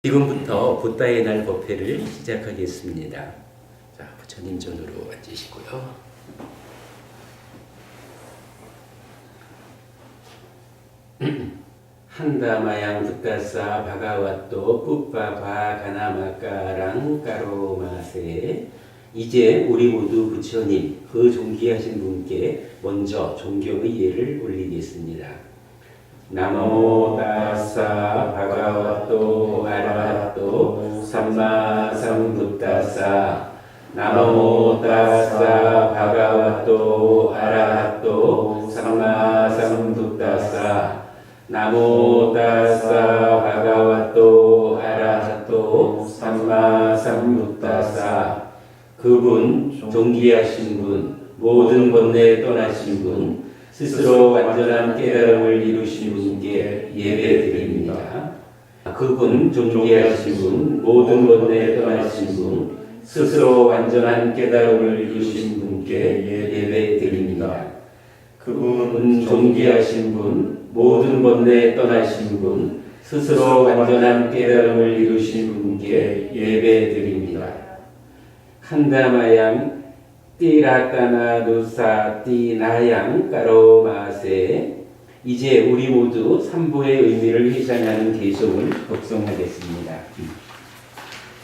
지금부터 붓다의 날 법회를 시작하겠습니다. 자, 부처님 전으로 앉으시고요. 한다마양 붓다사 바가와또 푸빠바 가나마까랑 까로마세. 이제 우리 모두 부처님, 그 존귀하신 분께 먼저 존경의 예를 올리겠습니다. 나모 따사 바가와또 아라하또 삼마 삼붓다사. 나모 따사 바가와또 아라하또 삼마 삼붓다사. 나모 따사 바가와또 아라하또 삼마 삼붓다사. 그분, 존귀하신 분, 모든 번뇌 떠나신 분, 스스로 완전한 깨달음을 이루신 분께 예배드립니다. 그분, 존귀하신 분, 모든 번뇌 떠나신 분, 스스로 완전한 깨달음을 이루신 분께 예배드립니다. 그분, 존귀하신 분, 모든 번뇌 떠나신 분, 스스로 완전한 깨달음을 이루신 분께 예배드립니다. 한다마양 띠라까나 누사 띠나양 까로마세. 이제 우리 모두 삼보의 의미를 회상하는 개송을 독송하겠습니다.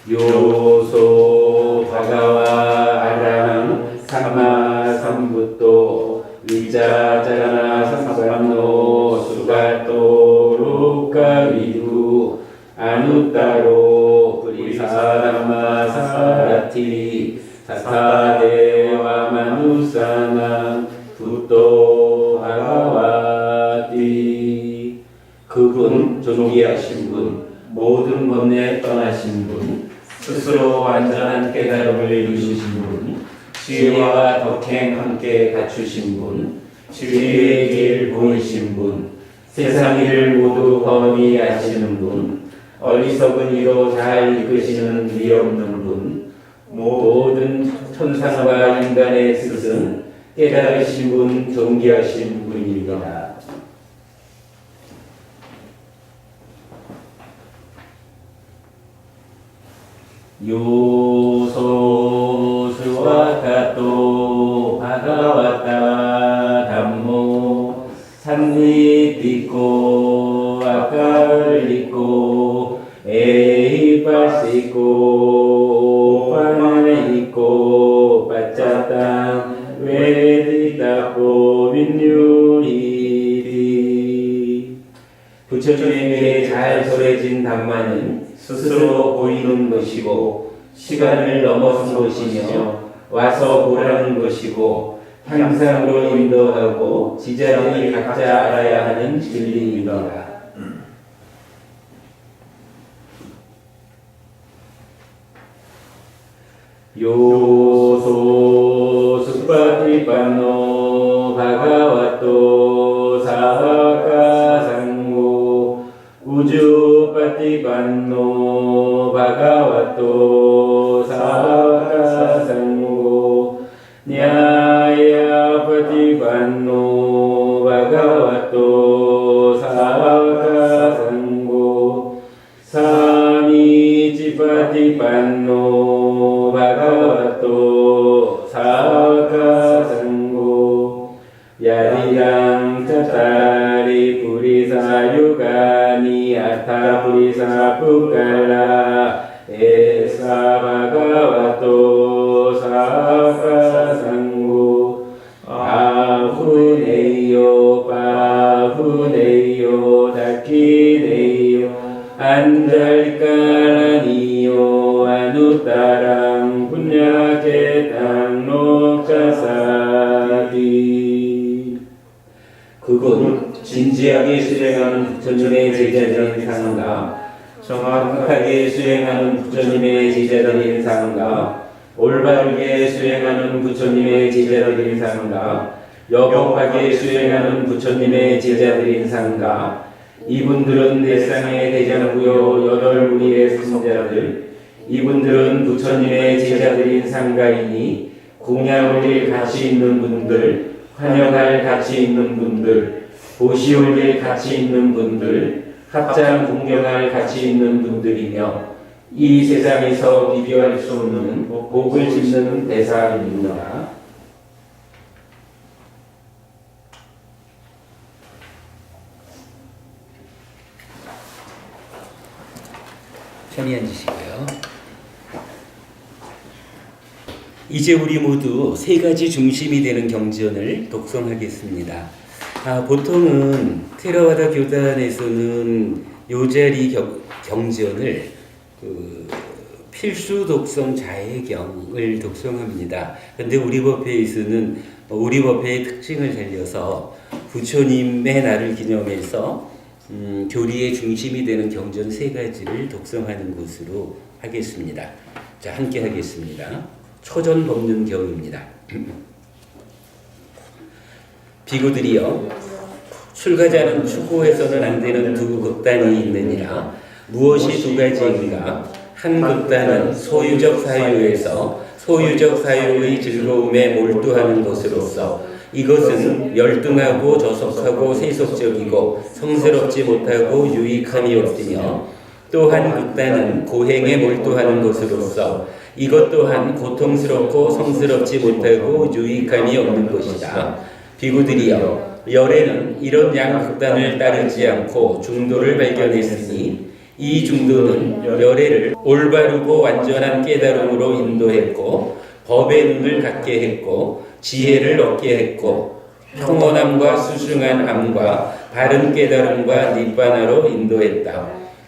요소 바가와 아랑 삼마 삼붓도 위자자라나 삼삼노 수가또 루카위루 아누따로 브리사라마 사라티 사사데와 마누사나 붓도 바가와티. 그분, 존귀하신 분, 모든 번뇌 떠나신 분, 스스로 완전한 깨달음을 이루신 분, 지혜와 덕행 함께 갖추신 분, 진리의 길 보이신 분, 세상 일을 모두 험히 아시는 분, 어리석은 이로 잘 이끄시는 리 없는 분, 모든 천상과 인간의 스승, 깨달으신 분, 존귀하신 분입니다. 요소 스와카토 바가와타 담모 산니티코 아칼리코 에히파시코 파나이코 파짜땅 웨디타코 윈유이디. 부처님에게 잘 설해진 담마는 스스로 보이는 것이고 시간을 넘어선 것이며 와서 보라는 것이고 향상으로 인도하고 지자들이 각자 알아야 하는 진리입니다. 요소 수파티파노 바가와토 사하카상고 우주파티파노 바가와토 사하카상고 냐야파티파노 바가와토 사하카상고 사미지파티파노 바가와토 사하카상고 야디랑 차타리 부리사유가니 아타 부리사푸칼라 에사 바가와토 사하카상고 아후네요 파후네요 다키네요 안잘까라니요 아누따랑 분야케당 노카사디. 그건 진지하게 수행하는 부처님의 제자들인 상가, 정확하게 수행하는 부처님의 제자들인 상가, 올바르게 수행하는 부처님의 제자들인 상가, 여경하게 수행하는 부처님의 제자들인 상가. 이분들은 내상의 대장부요 여덟 무리의 성자들, 이분들은 부처님의 제자들인 상가이니 공양 올릴 가치 있는 분들, 환영할 가치 있는 분들, 보시 올릴 가치 있는 분들, 합장 공경할 가치 있는 분들이며 이 세상에서 비교할 수 없는 복을 짓는 대사입니다. 편히 앉으시고요. 이제 우리 모두 세 가지 중심이 되는 경전을 독송하겠습니다. 보통은 테라와다 교단에서는 요자리 경전을 필수 독송 자해경을 독송합니다. 그런데 우리 법회에서는 우리 법회의 특징을 살려서 부처님의 날을 기념해서 교리의 중심이 되는 경전 세 가지를 독송하는 것으로 하겠습니다. 자, 함께 하겠습니다. 초전법륜경입니다. 비구들이여, 출가자는 추구해서는 안 되는 두 극단이 있느니라. 무엇이 두 가지인가? 한 극단은 소유적 사유에서 소유적 사유의 즐거움에 몰두하는 것으로서 이것은 열등하고 저속하고 세속적이고 성스럽지 못하고 유익함이 없으며, 또 한 극단은 고행에 몰두하는 것으로서 이것 또한 고통스럽고 성스럽지 못하고 유익함이 없는 것이다. 비구들이여, 열애는 이런 양극단을 따르지 않고 중도를 발견했으니 이 중도는 열애를 올바르고 완전한 깨달음으로 인도했고 법의 눈을 갖게 했고 지혜를 얻게 했고 평온함과 수승한 함과 바른 깨달음과 니바나로 인도했다.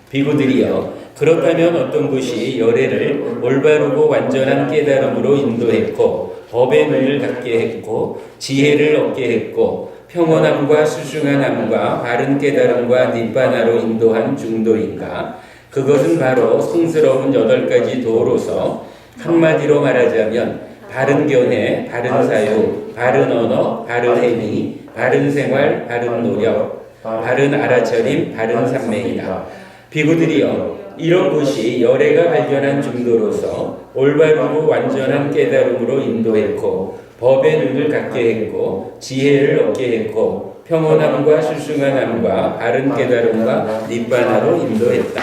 비구들이여, 그렇다면 어떤 것이 열애를 올바르고 완전한 깨달음으로 인도했고 법의 눈을 갖게 했고 지혜를 얻게 했고 평온함과 수승한 함과 바른 깨달음과 니바나로 인도한 중도인가? 그것은 바로 성스러운 8가지 도로서 한마디로 말하자면 바른 견해, 바른 사유, 바른 언어, 바른 행위, 바른 생활, 바른 노력, 바른 알아차림, 바른 삼매이다. 비구들이여, 이런 것이 열애가 발견한 중도로서 올바르고 완전한 깨달음으로 인도했고 법의 눈을 갖게 했고 지혜를 얻게 했고 평온함과 수승한 함과 바른 깨달음과 니바나로 인도했다.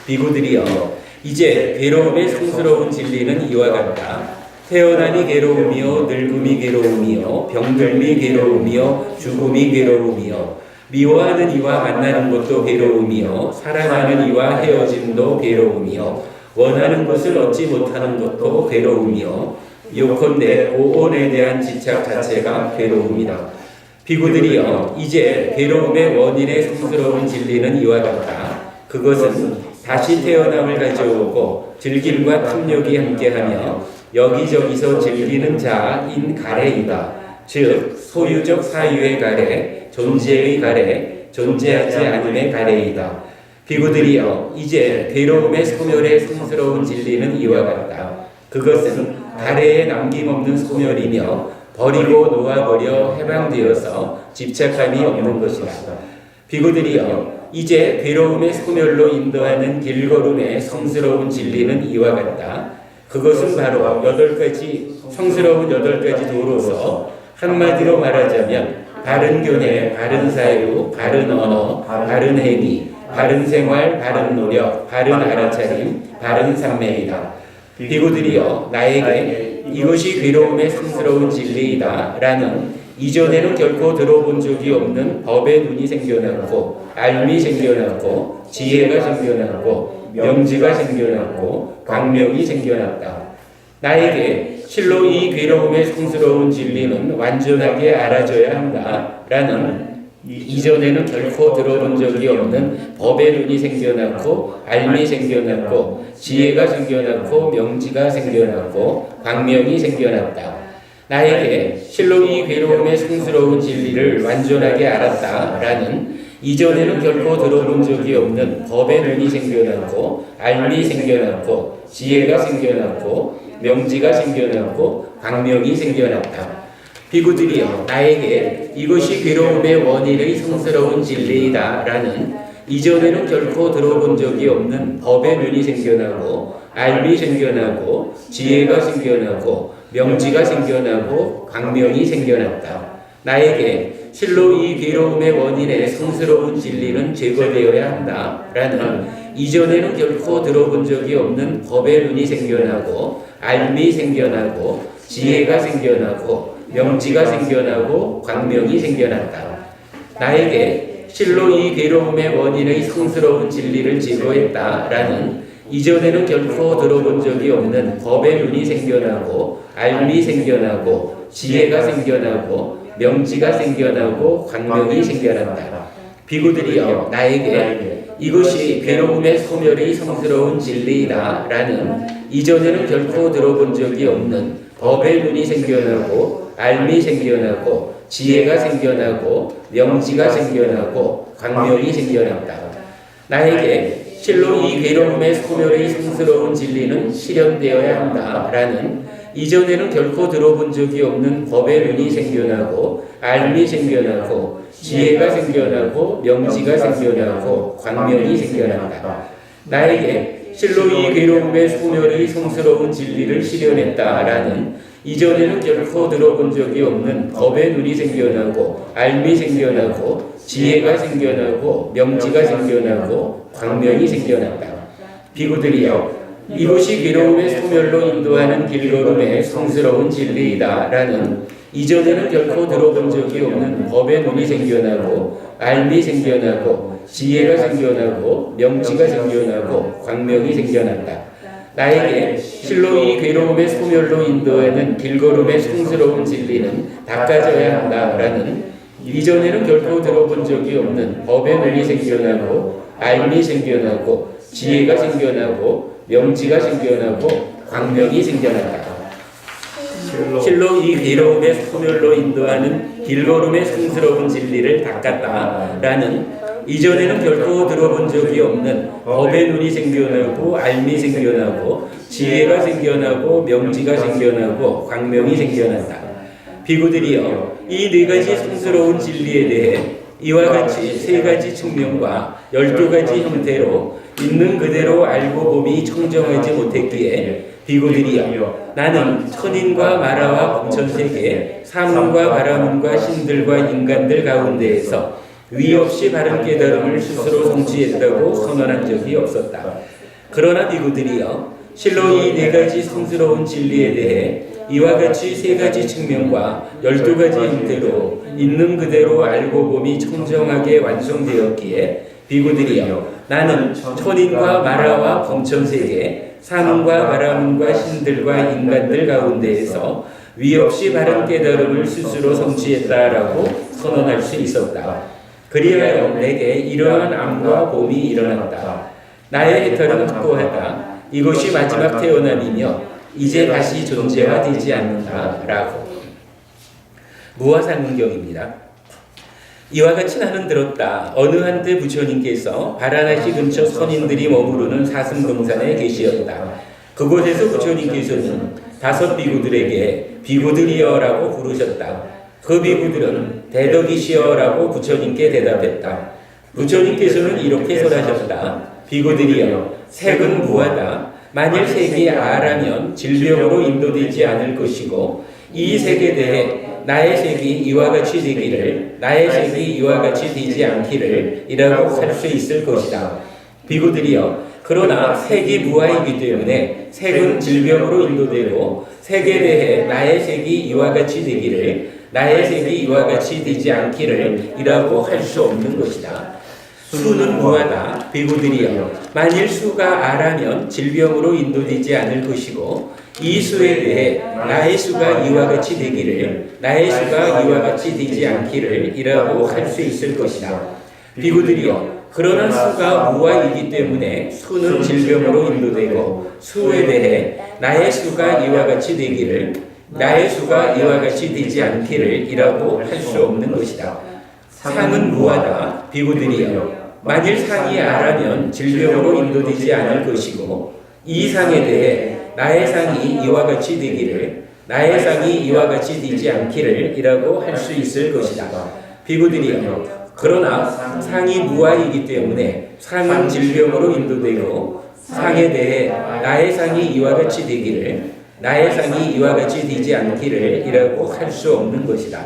비구들이여, 이제 괴로움의 성스러운 진리는 이와 같다. 태어나니 괴로움이요, 늙음이 괴로움이요, 병들미 괴로움이요, 죽음이 괴로움이요, 미워하는 이와 만나는 것도 괴로움이요, 사랑하는 이와 헤어짐도 괴로움이요, 원하는 것을 얻지 못하는 것도 괴로움이요, 요컨대 오온에 대한 집착 자체가 괴로움이다. 비구들이여, 이제 괴로움의 원인의 성스러운 진리는 이와 같다. 그것은 다시 태어남을 가져오고 즐김과 탐욕이 함께하며 여기저기서 즐기는 자인 가래이다. 즉 소유적 사유의 가래, 존재의 가래, 존재하지 않음의 가래이다. 비구들이여, 이제 괴로움의 소멸의 성스러운 진리는 이와 같다. 그것은 가래에 남김없는 소멸이며 버리고 놓아버려 해방되어서 집착함이 없는 것이다. 비구들이여, 이제 괴로움의 소멸로 인도하는 길걸음의 성스러운 진리는 이와 같다. 그것은 바로 8가지 성스러운 8가지 도로서 한마디로 말하자면 바른 견해, 바른 사유, 바른 언어, 바른 행위, 바른 생활, 바른 노력, 바른 알아차림, 바른 삼매이다. 비구들이여, 나에게 이것이 괴로움의 성스러운 진리이다 라는 이전에는 결코 들어본 적이 없는 법의 눈이 생겨났고 알미 생겨났고 지혜가 생겨났고 명지가 생겨났고 광명이 생겨났다. 나에게 실로 이 괴로움의 성스러운 진리는 완전하게 알아져야 한다라는 이전에는 결코 들어본 적이 없는 법의 눈이 생겨났고 알미 생겨났고 지혜가 생겨났고 명지가 생겨났고 광명이 생겨났다. 나에게 실로 이 괴로움의 성스러운 진리를 완전하게 알았다라는 이전에는 결코 들어본 적이 없는 법의 눈이 생겨났고 알미 생겨났고 지혜가 생겨났고 명지가 생겨났고 광명이 생겨났다. 비구들이여, 나에게 이것이 괴로움의 원인의 성스러운 진리이다라는 이전에는 결코 들어본 적이 없는 법의 눈이 생겨나고 알미 생겨나고 지혜가 생겨나고 명지가 생겨나고 광명이 생겨났다. 나에게 실로 이 괴로움의 원인의 성스러운 진리는 제거되어야 한다라는 이전에는 결코 들어본 적이 없는 법의 눈이 생겨나고 알미 생겨나고 지혜가 생겨나고 명지가 생겨나고 광명이 생겨난다. 나에게 실로 이 괴로움의 원인의 성스러운 진리를 제거했다라는 이전에는 결코 들어본 적이 없는 법의 눈이 생겨나고 알미 생겨나고 지혜가 생겨나고 명지가 생겨나고 광명이 생겨난다. 비구들이여 나에게 이것이 괴로움의 소멸의 성스러운 진리이다라는 이전에는 결코 들어본 적이 없는 법의 눈이 생겨나고 알미 생겨나고 지혜가 생겨나고 명지가 생겨나고 광명이 생겨난다. 나에게 실로 이 괴로움의 소멸의 성스러운 진리는 실현되어야 한다라는 이전에는 결코 들어본 적이 없는 법의 눈이 생겨나고 알미 생겨나고 지혜가 생겨나고 명지가 생겨나고 광명이 생겨난다. 나에게 실로 이 괴로움의 소멸의 성스러운 진리를 실현했다라는 이전에는 결코 들어본 적이 없는 법의 눈이 생겨나고 알미 생겨나고 지혜가 생겨나고 명지가 생겨나고 광명이 생겨난다. 비구들이여 이것이 괴로움의 소멸로 인도하는 길걸음의 성스러운 진리이다라는 이전에는 결코 들어본 적이 없는 법의 눈이 생겨나고 알미 생겨나고 지혜가 생겨나고 명지가 생겨나고 광명이 생겨난다. 나에게 실로 이 괴로움의 소멸로 인도하는 길걸음의 성스러운 진리는 닦아져야 한다라는 이전에는 결코 들어본 적이 없는 법의 눈이 생겨나고 알미 생겨나고 지혜가 생겨나고 명지가 생겨나고 광명이 생겨난다. 실로 이 괴로움의 소멸로 인도하는 길걸음의 성스러운 진리를 닦았다라는 이전에는 결코 들어본 적이 없는 법의 눈이 생겨나고 알미 생겨나고 지혜가 생겨나고 명지가 생겨나고 광명이 생겨난다. 비구들이여 이 네 가지 성스러운 진리에 대해 이와 같이 세 가지 측면과 12가지 형태로 있는 그대로 알고 봄이 청정하지 못했기에 비구들이여 나는 천인과 마라와 범천세계 사문과 바라문과 신들과 인간들 가운데에서 위 없이 바른 깨달음을 스스로 성취했다고 선언한 적이 없었다. 그러나 비구들이여 실로 이 네 가지 성스러운 진리에 대해 이와 같이 세 가지 측면과 12가지 형태로 있는 그대로 알고 봄이 청정하게 완성되었기에 비구들이여 나는 천인과 마라와 범천세계 사문과 바라문과 신들과 인간들 가운데에서 위 없이 바른 깨달음을 스스로 성취했다라고 선언할 수 있었다. 그리하여 내게 이러한 암과 봄이 일어났다. 나의 해탈은 확고하다. 이것이 마지막 태어남이며 이제 다시 존재화되지 않는다라고. 무화상문경입니다. 이와 같이 나는 들었다. 어느 한때 부처님께서 바라나시 근처 선인들이 머무르는 사슴동산에 계시었다. 그곳에서 부처님께서는 5 비구들에게 비구들이여라고 부르셨다. 그 비구들은 대덕이시여라고 부처님께 대답했다. 부처님께서는 이렇게 설하셨다. 비구들이여 색은 무하다. 만일 색이 아라면 질병으로 인도되지 않을 것이고 이 색에 대해 나의 색이 이와 같이 되기를 나의 색이 이와 같이 되지 않기를 이라고 할 수 있을 것이다. 비구들이여 그러나 색이 무아이기 때문에 색은 질병으로 인도되고 색에 대해 나의 색이 이와 같이 되기를 나의 색이 이와 같이 되지 않기를 이라고 할 수 없는 것이다. 수는 무하다. 비구들이여 만일 수가 아라면 질병으로 인도되지 않을 것이고 이 수에 대해 나의 수가 이와 같이 되기를 나의 수가 이와 같이 되지 않기를 이라고 할 수 있을 것이다. 비구들이여 그러나 수가 무아이기 때문에 수는 질병으로 인도되고 수에 대해 나의 수가 이와 같이 되기를 나의 수가 이와 같이 되지 않기를 이라고 할 수 없는 것이다. 상은 무하다. 비구들이여 만일 상이 아라면 질병으로 인도되지 않을 것이고 이 상에 대해 나의 상이 이와 같이 되기를 나의 상이 이와 같이 되지 않기를 이라고 할 수 있을 것이다. 비구들이여 그러나 상이 무아이기 때문에 상은 질병으로 인도되고 상에 대해 나의 상이 이와 같이 되기를 나의 상이 이와 같이 되지 않기를 이라고 할 수 없는 것이다.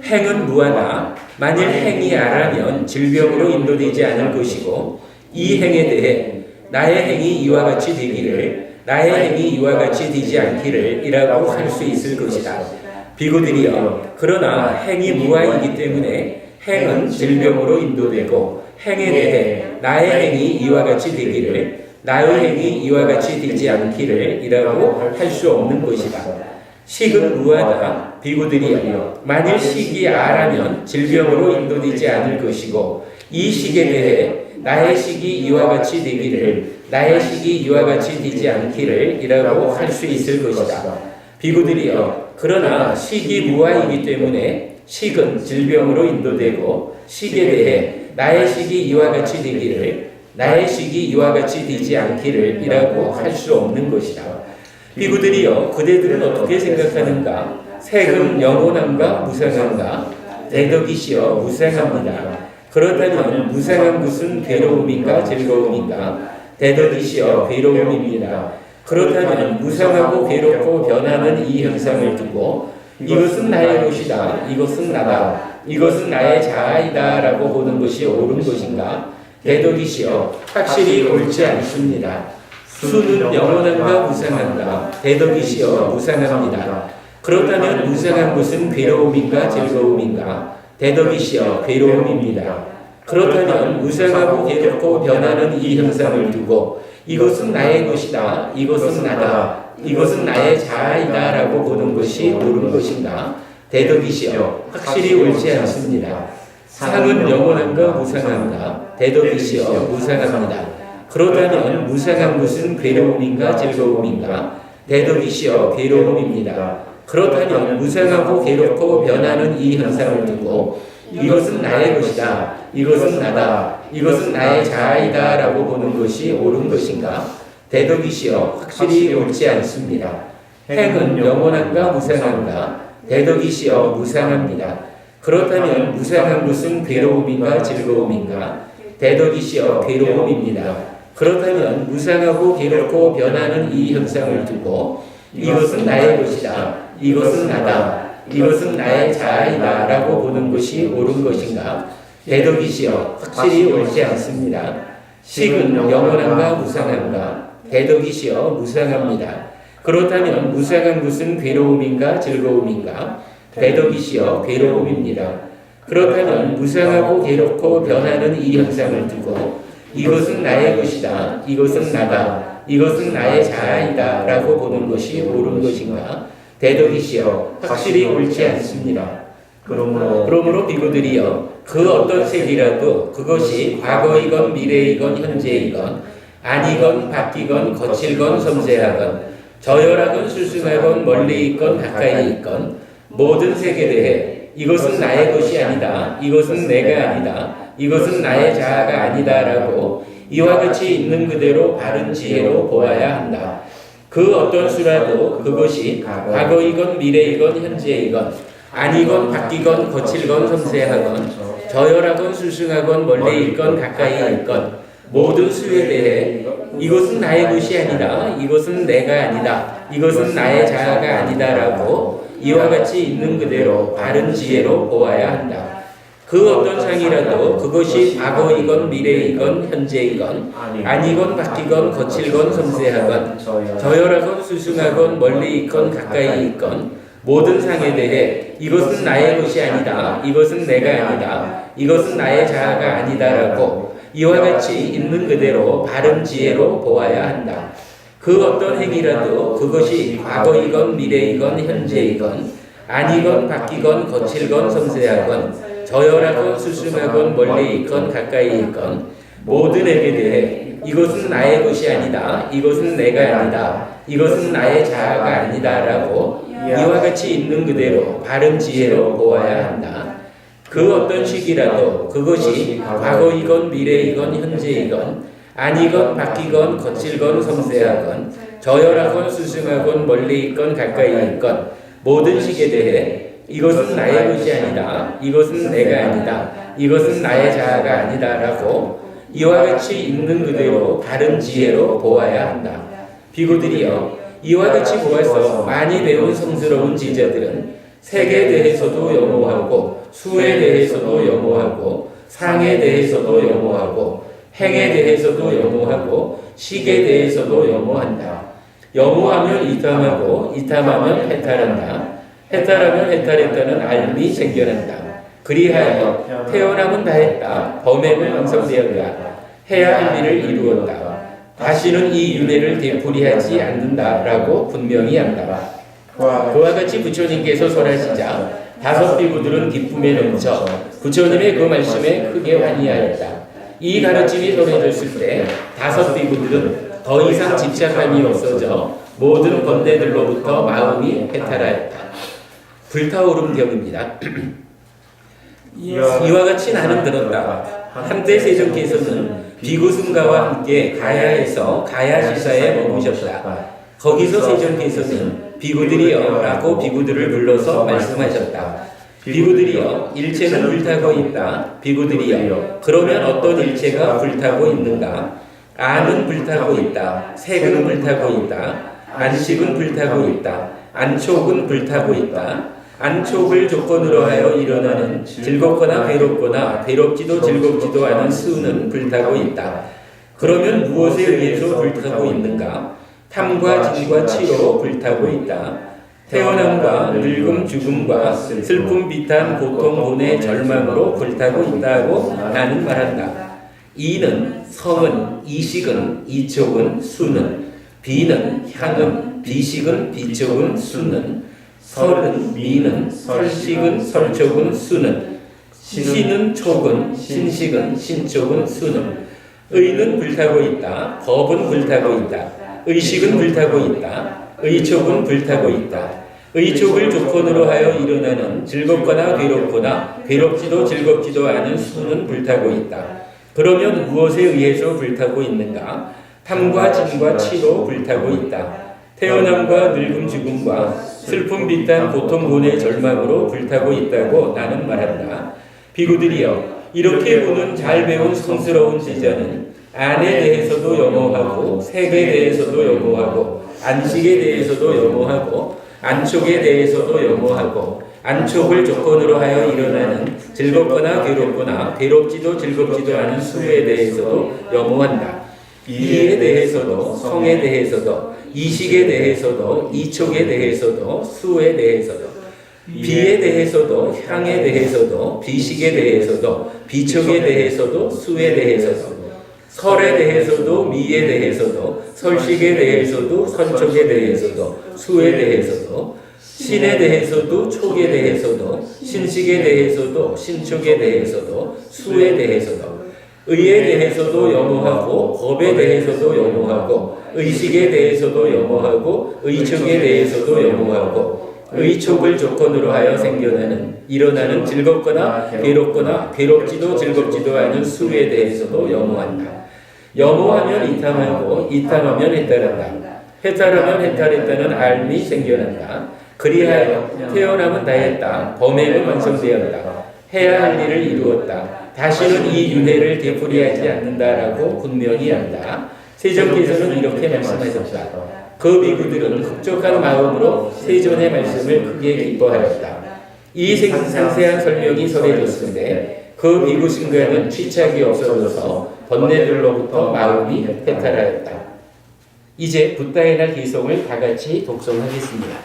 행은 무하다. 만일 행이 아라면 질병으로 인도되지 않을 것이고 이 행에 대해 나의 행이 이와 같이 되기를 나의 행이 이와 같이 되지 않기를 이라고 할 수 있을 것이다. 비구들이여 그러나 행이 무하이기 때문에 행은 질병으로 인도되고 행에 대해 나의 행이 이와 같이 되기를 나의 행이 이와 같이 되지 않기를 이라고 할 수 없는 것이다. 식은 무하다. 비구들이여 만일 식이 아라면 질병으로 인도되지 않을 것이고 이 식에 대해 나의 식이 이와 같이 되기를 나의 식이 이와 같이 되지 않기를 이라고 할 수 있을 것이다. 비구들이여 그러나 식이 무하이기 때문에 식은 질병으로 인도되고 식에 대해 나의 식이 이와 같이 되기를 나의 식이 이와 같이 되지 않기를 이라고 할 수 없는 것이다. 비구들이여 그대들은 어떻게 생각하는가? 색은 영원함과 무상함과 대덕이시여 무상합니다. 그렇다면 무상한 것은 괴로움인가 즐거움인가? 대덕이시여 괴로움입니다. 그렇다면 무상하고 괴롭고 변하는 이 현상을 두고 이것은 나의 것이다. 이것은 나다. 이것은 나의 자아이다 라고 보는 것이 옳은 것인가? 대덕이시여 확실히 옳지 않습니다. 수는 영원한가 무상한가? 대덕이시여 무상합니다. 그렇다면 무상한 것은 괴로움인가 즐거움인가? 대덕이시여 괴로움입니다. 그렇다면 무상하고 괴롭고 변하는 이 현상을 두고 이것은 나의 것이다. 이것은 나다. 이것은 나의 자아이다 라고 보는 것이 옳은 것인가? 대덕이시여 확실히 옳지 않습니다. 상은 영원한가 무상한가? 대덕이시여 무상합니다. 그렇다면 무상한 것은 괴로움인가 즐거움인가? 대덕이시여 괴로움입니다. 그렇다면 무상하고 괴롭고 변하는 이 현상을 두고 이것은 나의 것이다. 이것은 나다. 이것은 나의 자아이다 라고 보는 것이 옳은 것인가? 대덕이시여 확실히 옳지 않습니다. 행은 영원한가 무상한가? 대덕이시여 무상합니다. 그렇다면 무상한 것은 괴로움인가 즐거움인가? 대덕이시여 괴로움입니다. 그렇다면 무상하고 괴롭고 변하는 이 현상을 두고 이것은 나의 것이다. 이것은 나다. 이것은 나의 자아이다 라고 보는 것이 옳은 것인가? 대덕이시여 확실히 옳지 않습니다. 식은 영원한가 무상한가? 대덕이시여 무상합니다. 그렇다면 무상한 것은 괴로움인가 즐거움인가? 대덕이시여 괴로움입니다. 그렇다면 무상하고 괴롭고 변하는 이 현상을 두고 이것은 나의 것이다. 이것은 나다. 이것은 나의 자아이다 라고 보는 것이 옳은 것인가? 대덕이시여 확실히 옳지 않습니다. 그러므로 비구들이여 그 어떤 색이라도 그것이 과거이건 미래이건 현재이건 아니건 바뀌건 거칠건 섬세하건 저열하건 수승하건 멀리 있건 가까이 있건 모든 색에 대해 이것은 나의 것이 아니다. 이것은 내가 아니다. 이것은 나의 자아가 아니다라고 이와 같이 있는 그대로 바른 지혜로 보아야 한다. 그 어떤 수라도 그것이 과거이건 미래이건 현재이건 아니건 바뀌건 거칠건 섬세하건 저열하건 수승하건 멀리 있건 가까이 있건 모든 수에 대해 이것은 나의 것이 아니다. 이것은 내가 아니다. 이것은 나의 자아가 아니다라고 이와 같이 있는 그대로 바른 지혜로 보아야 한다. 그 어떤 상이라도 그것이 과거이건 미래이건 현재이건 아니건 바뀌건 거칠건 섬세하건 저열하건 수승하건 멀리 있건 가까이 있건 모든 상에 대해 이것은 나의 것이 아니다. 이것은 내가 아니다. 이것은 나의 자아가 아니다라고 이와 같이 있는 그대로 바른 지혜로 보아야 한다. 그 어떤 행위라도 그것이 과거이건 미래이건 현재이건 아니건 바뀌건 거칠건 섬세하건 저열하건 수승하건 멀리 있건 가까이 있건 모든 행에 대해 이것은 나의 것이 아니다. 이것은 내가 아니다. 이것은 나의 자아가 아니다라고 이와 같이 있는 그대로 바른 지혜로 보아야 한다. 그 어떤 시기라도 그것이 과거이건 미래이건 현재이건 아니건 바뀌건 거칠건 섬세하건 저열하건 수승하건 멀리 있건 가까이 있건 모든 식에 대해 이것은 나의 것이 아니다. 이것은 내가 아니다. 이것은 나의 자아가 아니다라고 이와 같이 있는 그대로 바른 지혜로 보아야 한다. 비구들이여 이와 같이 보아서 많이 배운 성스러운 지자들은 색에 대해서도 염호하고 수에 대해서도 염호하고 상에 대해서도 염호하고 행에 대해서도 염호하고 식에 대해서도 염호한다. 염호하면 이탐하고 이탐하면 해탈한다. 해탈하면 해탈했다는 알미 생겨난다. 그리하여 태어남은 다했다. 범행은 완성되었다. 해야 할 일을 이루었다. 다시는 이 윤회를 되풀이하지 않는다라고 분명히 한다. 그와 같이 부처님께서 설하시자 다섯 비구들은 기쁨에 넘쳐 부처님의 그 말씀에 크게 환희하였다. 이 가르침이 전해졌을 때 다섯 비구들은 더 이상 집착함이 없어져 모든 번뇌들로부터 마음이 해탈하였다. 불타오름 격입니다. 이와 같이 나는 들었다. 한때 세존께서는 비구승가와 함께 가야에서 가야시사에 머무셨다. 거기서 세존께서는 비구들이여 라고 비구들을 불러서 말씀하셨다. 비구들이여 일체는 불타고 있다. 비구들이여 그러면 어떤 일체가 불타고 있는가? 안은 불타고 있다. 색은 불타고 있다. 안식은 불타고 있다. 안촉은 불타고 있다. 안촉을 조건으로 하여 일어나는 즐겁거나 괴롭거나 괴롭지도 즐겁지도 않은 수는 불타고 있다. 그러면 무엇에 의해서 불타고 있는가? 탐과 진과 치로 불타고 있다. 태어남과 늙음 죽음과 슬픔 비탄 고통 고뇌 절망으로 불타고 있다고 나는 말한다. 이는 성은 이식은 이촉은 수는 비는 향은 비식은 비촉은 수는 설은 미는 설식은 설촉은 수는 시는 촉은 신식은 신촉은 수는 의는 불타고 있다. 법은 불타고 있다. 의식은 불타고 있다. 의촉은 불타고 있다. 의촉을 조건으로 하여 일어나는 즐겁거나 괴롭거나 괴롭지도 즐겁지도 않은 수는 불타고 있다. 그러면 무엇에 의해서 불타고 있는가? 탐과 진과 치로 불타고 있다. 태어남과 늙음 죽음과 슬픔 비탄 고통 고뇌 절망으로 불타고 있다고 나는 말한다. 비구들이여 이렇게 보는 잘 배운 성스러운 제자는 안에 대해서도 염호하고 색에 대해서도 염호하고 안식에 대해서도 염호하고 안촉에 대해서도 염호하고 안촉을 조건으로 하여 일어나는 즐겁거나 괴롭거나 괴롭지도 즐겁지도 않은 수에 대해서도 염호한다. 이에 대해서도 성에 대해서도 이식에 대해서도 이촉에 대해서도 수에 대해서도 비에 대해서도 향에 대해서도 비식에 대해서도 비촉에 대해서도 수에 대해서도 설에 대해서도 미에 대해서도 설식에 대해서도 설촉에 대해서도 수에 대해서도 신에 대해서도 촉에 대해서도 신식에 대해서도 신촉에 대해서도 수에 대해서도 의에 대해서도 염호하고 법에 대해서도 염호하고 의식에 대해서도 염호하고 의촉에 대해서도 염호하고 의촉을 조건으로 하여 생겨나는 일어나는 즐겁거나 괴롭거나 괴롭지도 즐겁지도 않은 수에 대해서도 염호한다. 염호하면 이탐하고 이탐하면 해탈한다. 해탈하면 해탈했다는 알미 생겨난다. 그리하여 태어남은 다했다. 범행은 완성되었다. 해야 할 일을 이루었다. 다시는 이 윤회를 되풀이하지 않는다라고 분명히 한다. 세존께서는 이렇게 말씀하셨다. 그 비구들은 흡족한 마음으로 세존의 말씀을 크게 기뻐하였다. 이 상세한 설명이 전해졌는데 그 비구 신과는 취착이 없어져서 번뇌들로부터 마음이 해탈하였다. 이제 붓다의 날 기송을 다 같이 독송하겠습니다.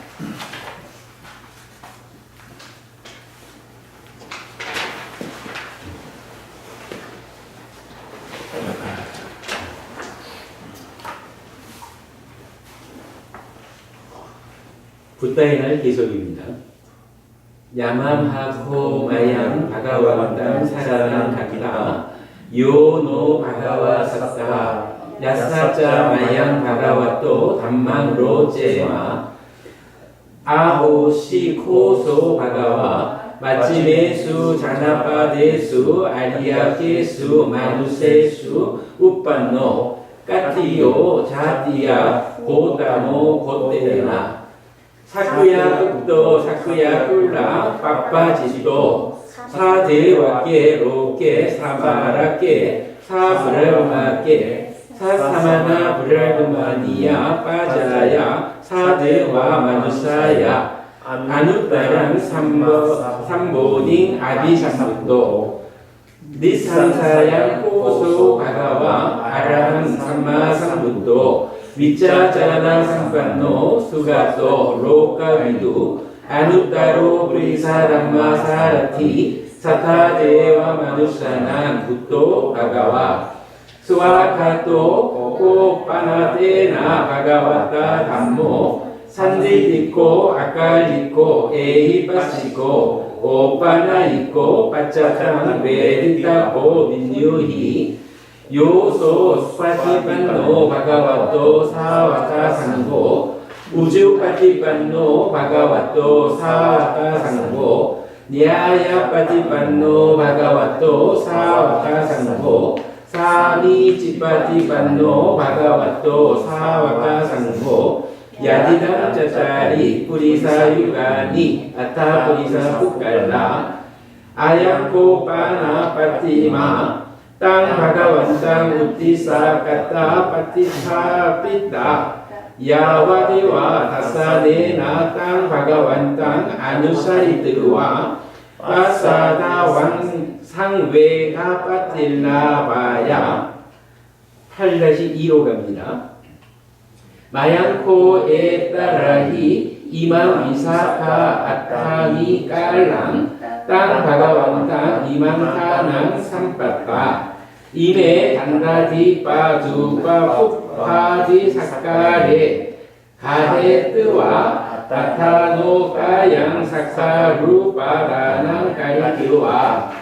붓다의 날 기송입니다. 야맘하코 마양 바가와담 사라랑 가기다 요노 바가와 삭사 야사자 마양 바가와또 담망으로 째마 아호시코소 바가와 마치메수 자나파데수 아리아케수 마누세수 우빤노 까티요 자티야 고다모 고테레나 사쿠야 읍도 사쿠야 꿀라 빠빠지도 사대와께 로께 사바라께 사브라마께 사사마나 브라그마니야 빠자야 사대와 마누사야 Anuttaram Sambodhin Abhisambuddho Nisansayam Koso Bhagava Araham Samma Sambuddho Vichacharana Sampanno Sugato Loka Vidu Anuttaro Purisa Dhamma Sarathi Satha Deva Manusyanam Buddho Bhagava Swakato Kopanatena Bhagavata Dhammo Sandidiko Akaliko Ehipasiko Opanaiko Pachatang Veditako Vinyuhi Yoso Spatipanno Bhagavato Savaka Sangho Ujupatipanno Bhagavato Savaka Sangho Nyaya Patipanno Bhagavato Savaka Sangho Sami Cipatipanno Bhagavato Savaka Sangho Yadidam Cacari Purisa Yugani Atta Purisa Pukkala Ayako Pana Patima Tang Bhagavantang Uttisa Kata Patitha Pitta Yavadiwa Tasadena Tang Bhagavantang Anusaritiruwa Pasadawan Sangvega Patilabaya 8-2로 갑니다. Mayanko etarahi imam visaka attami kalang tang bhagavanta imam tanang sampatta ime dandati pajupa puppadi sakkare kahetwa tatano kayang saksa rupadanang karitiwa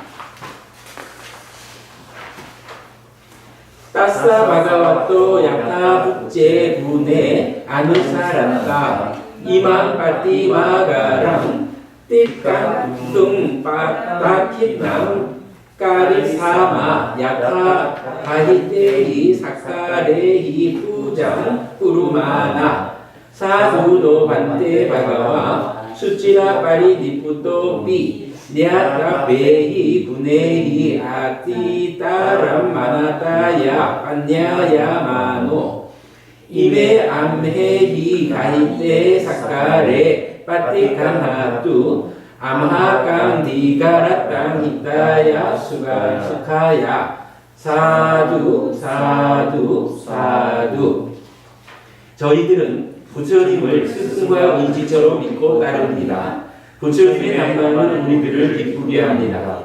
Tassa bhagavato yatha pucce gune anusaranta imam pati magaram tikkam tung patakhinam karisama yatha kahitehi sakkarehi pujam kurumana sadhuno bhante bhagava sucira pariniputo pi Nyata behi gunehi atitaram manataya panyaya mano ime amhehi kahite sakkare patikanatu amhakam digaratang hitaya sukhaya 사두 사두 사두 저희들은 부처님을 스승과 인지처럼 믿고 따릅니다. 부처님의 낭만은 우리들을 기쁘게 합니다.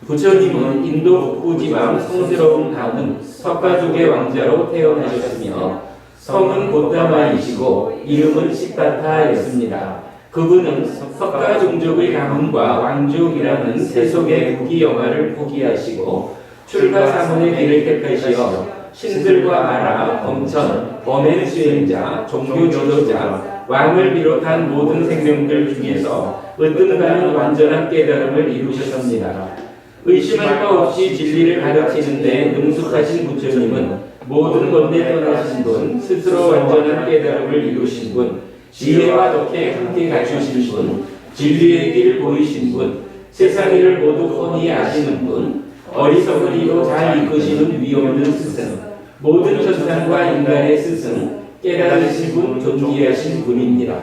부처님은 인도 북부 지방 성스러운 가문 석가족의 왕자로 태어나셨으며 성은 고타마이시고 이름은 시타타였습니다. 그분은 석가 종족의 가문과 왕족이라는 세속의 무기영화를 포기하시고 출가 사문의 길을 택하시어 신들과 나라, 범천, 범행 수행자, 종교 지도자, 왕을 비롯한 모든 생명들 중에서 으뜸가는 완전한 깨달음을 이루셨습니다. 의심할 거 없이 진리를 가르치는 데 능숙하신 부처님은 모든 번뇌 떠나신 분, 스스로 완전한 깨달음을 이루신 분, 지혜와 덕에 함께 갖추신 분, 진리의 길을 보이신 분, 세상 일을 모두 훤히 아시는 분, 어리석은 이로 잘 이끄시는 위없는 스승, 모든 천상과 인간의 스승, 깨달으신 분, 존귀하신 분입니다.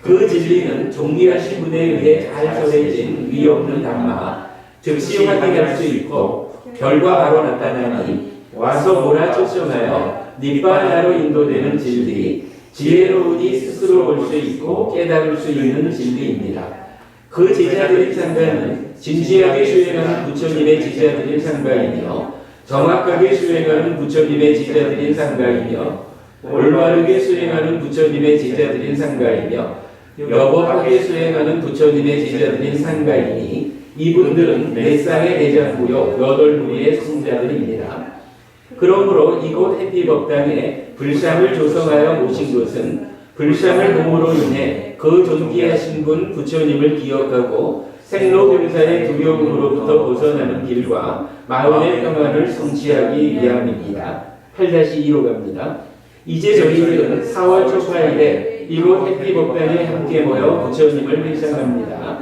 그 진리는 존귀하신 분에 의해 잘 전해진 위없는 담마, 즉시 확인할 수 있고 결과 바로 나타나니 와서 몰아쫓아나여 니바나로 인도되는 진리, 지혜로우니 스스로 볼 수 있고 깨달을 수 있는 진리입니다. 그 제자들의 참가는 진지하게 수행하는 부처님의 제자들의 참가이며 정확하게 수행하는 부처님의 제자들의 참가이며 올바르게 수행하는 부처님의 제자들의 참가이며 여법하게 수행하는 부처님의 제자들의 참가이니 이분들은 네 쌍의 대장부요 8무리의 성자들입니다. 그러므로 이곳 해피법당에 불상을 조성하여 모신 것은 불상을 봄으로 인해 그 존귀하신 분 부처님을 기억하고 생로병사의 두려움으로부터 벗어나는 길과 마음의 평안을 성취하기 위함입니다. 8-2로 갑니다. 이제 저희들은 4월 초파일에 이곳 해피법당에 함께 모여 부처님을 회상합니다.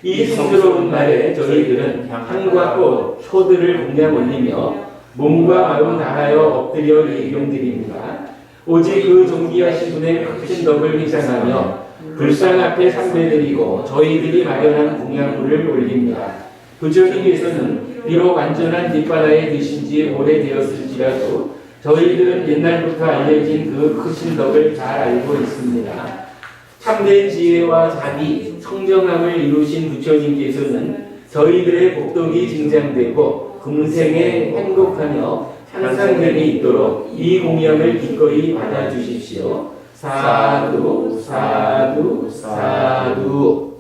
이 성스러운 날에 저희들은 향과 꽃, 효들을 공양 올리며 몸과 마음 다하여 엎드려 예경드립니다. 오직 그 존귀하신 분의 크신 덕을 회상하며 불상 앞에 상대드리고 저희들이 마련한 공양물을 올립니다. 부처님께서는 비록 완전한 뒷바라에 드신 지 오래되었을지라도 저희들은 옛날부터 알려진 그 크신 덕을 잘 알고 있습니다. 참된 지혜와 자비, 성정함을 이루신 부처님께서는 저희들의 복덕이 증장되고 금생에 행복하며 향상됨이 있도록 이 공양을 기꺼이 받아주십시오. 사두 사두 사두.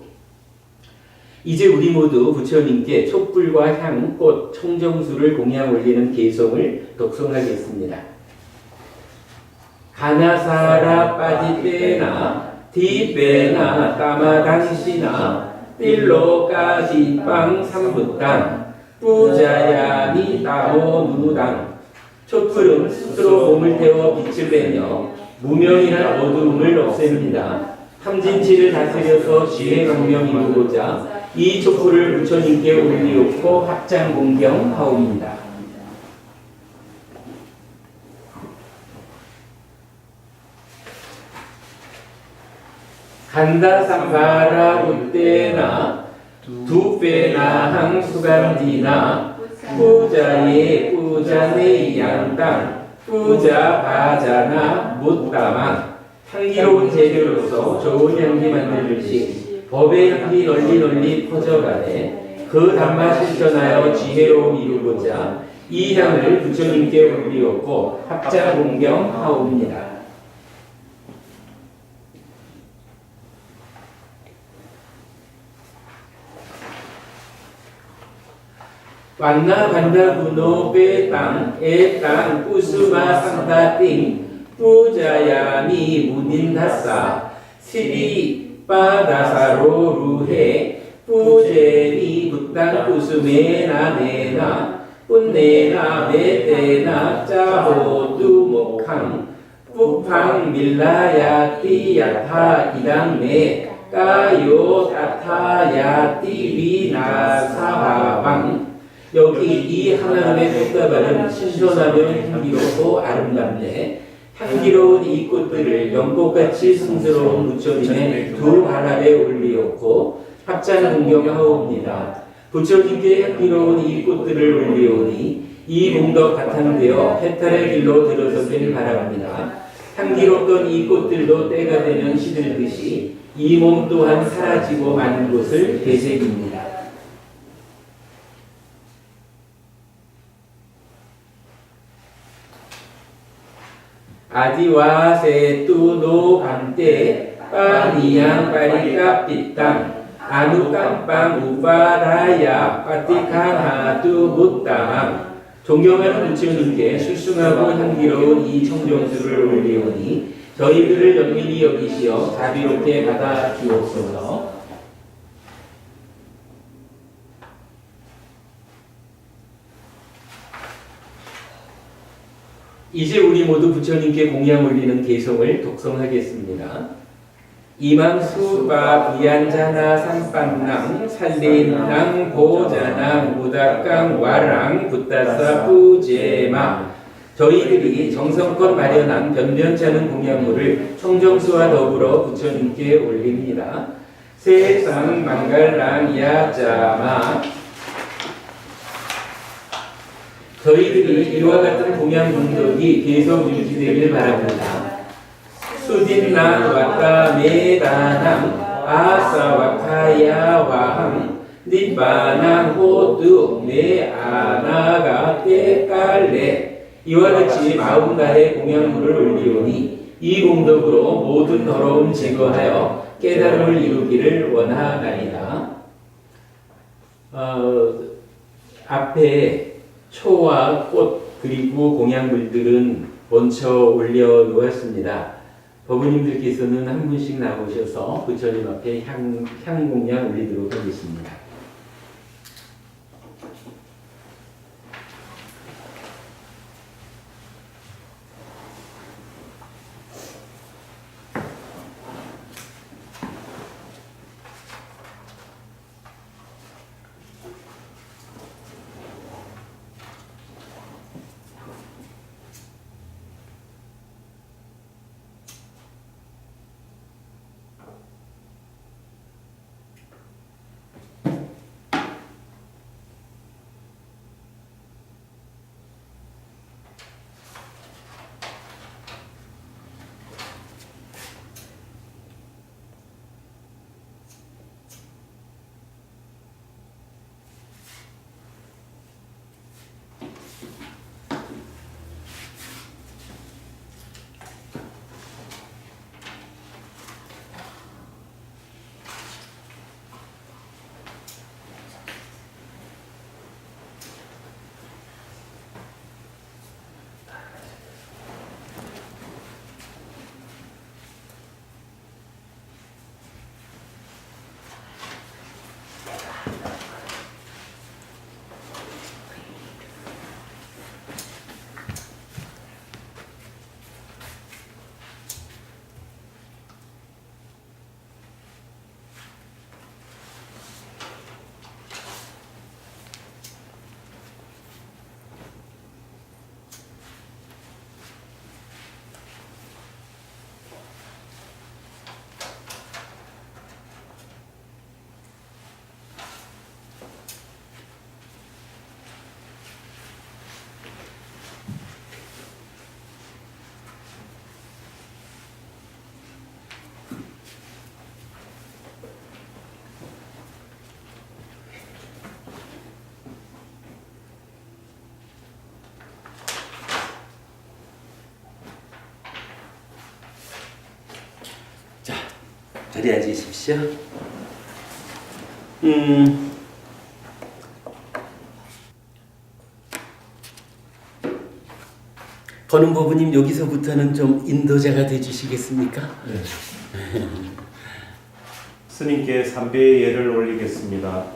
이제 우리 모두 부처님께 촛불과 향, 꽃, 청정수를 공양 올리는 개송을 독송하겠습니다. 가나사라 빠지빼나 디빼나 따마당시나 띨로까지 빵 삼부땅 뿌자야니 따모누당. 촛불은 스스로 몸을 태워 빛을 내며 무명이나 어두움을 없앱니다. 탐진치를 다스려서 지혜 공명 이루고자 이 촛불을 부처님께 올리옵고 합장 공경하옵니다. 간다삼바라 우때나 두페나 항수간디나 뿌자예 뿌자네 양땅 뿌자 바자나 묻다만. 향기로운 재료로서 좋은 향기 만들듯이 법의 향기 널리 퍼져가네 그 단맛을 전하여 지혜로움 이루고자 이 향을 부처님께 올리었고 합자 공경하옵니다. 완나 반다 구노 빼땅 에땅 꾸스마 상다띵 뿌자야미 무딘다사 시리 빠다사로 루해 뿌제니 붓당 꾸스메나 네나 뿐네나 메테나 짜호두 목항 뿌팡 밀라야띠 야타 이당네 까요 타타야띠 비나사바방. 여기 이 하나님의 꽃다발은 신선하며 향기롭고 아름답네. 향기로운 이 꽃들을 연꽃같이 성스러운 부처님의 두 바람에 올리었고 합장 공경하옵니다. 부처님께 향기로운 이 꽃들을 올리오니 이 공덕 바탕되어 해탈의 길로 들어서길 바랍니다. 향기롭던 이 꽃들도 때가 되면 시들듯이 이 몸 또한 사라지고 마는 곳을 되새깁니다. 아디와세 뚜노 반때 빠니양 빠리까 삐땅 아누깜빵 우바라야 빠티카나뚜 붓땅. 존경하는 부처님께 수승하고 향기로운 이 청정수를 올리오니 저희들을 연민히 여기시어 자비롭게 받아 주옵소서. 이제 우리 모두 부처님께 공양 올리는 개송을 독송하겠습니다. 이망수바 비안자나 삼빵랑 살린랑 보자랑 무닥강 와랑 붓다사 뿌제마. 저희들이 정성껏 마련한 변변찮은 공양물을 청정수와 더불어 부처님께 올립니다. 세상 망갈랑 야자마. 저희들이 이와 같은 공양 공덕이 계속 유지되길 바랍니다. 수딘나 왔다 메다남 아사와카야와함 니바나 호두 메아나가 때깔레. 이와 같이 마음 다해 공양물을 올리오니 이 공덕으로 모든 더러움 제거하여 깨달음을 이루기를 원하나이다. 앞에 초와 꽃 그리고 공양물들은 먼저 올려 놓았습니다. 법우님들께서는 한 분씩 나오셔서 부처님 앞에 향 공양 올리도록 하겠습니다. 저리 앉으십시오. 권은보부님 여기서부터는 좀 인도자가 되주시겠습니까? 네. 스님께 삼배의 예를 올리겠습니다.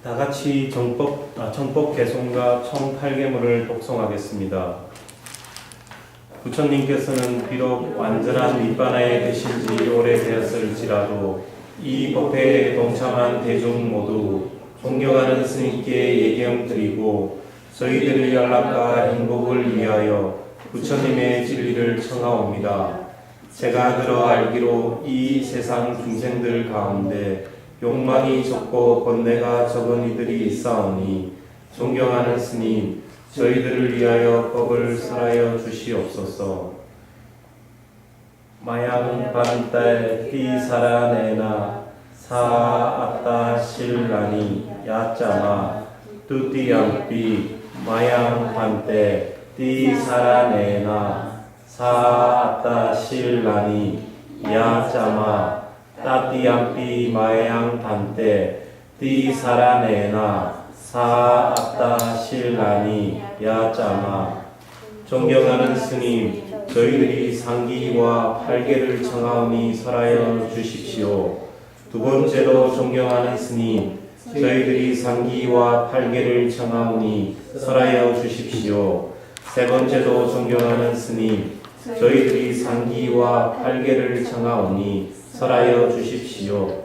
다같이 정법 개송과 청팔계물을 독송하겠습니다. 부처님께서는 비록 완전한 니바나에 계신 지 오래되었을지라도 이 법회에 동참한 대중 모두 존경하는 스님께 예경 드리고 저희들의 연락과 행복을 위하여 부처님의 진리를 청하옵니다. 제가 들어 알기로 이 세상 중생들 가운데 욕망이 적고 번뇌가 적은 이들이 있사오니 존경하는 스님, 저희들을 위하여 법을 설하여 주시옵소서. 마양 반달 띠사라네나 사아따 실라니 야짜마 두띠양삐 마양 반때 띠사라네나 사아따 실라니 야짜마 따띠암삐 마양 반때 띠사라네나 사아따 실라니 야짜마. 존경하는 스님, 저희들이 상기와 팔계를 청하오니 설하여 주십시오. 두 번째로 존경하는 스님, 저희들이 상기와 팔계를 청하오니 설하여 주십시오. 세 번째로 존경하는 스님, 저희들이 상기와 팔계를 청하오니 설하여 주십시오.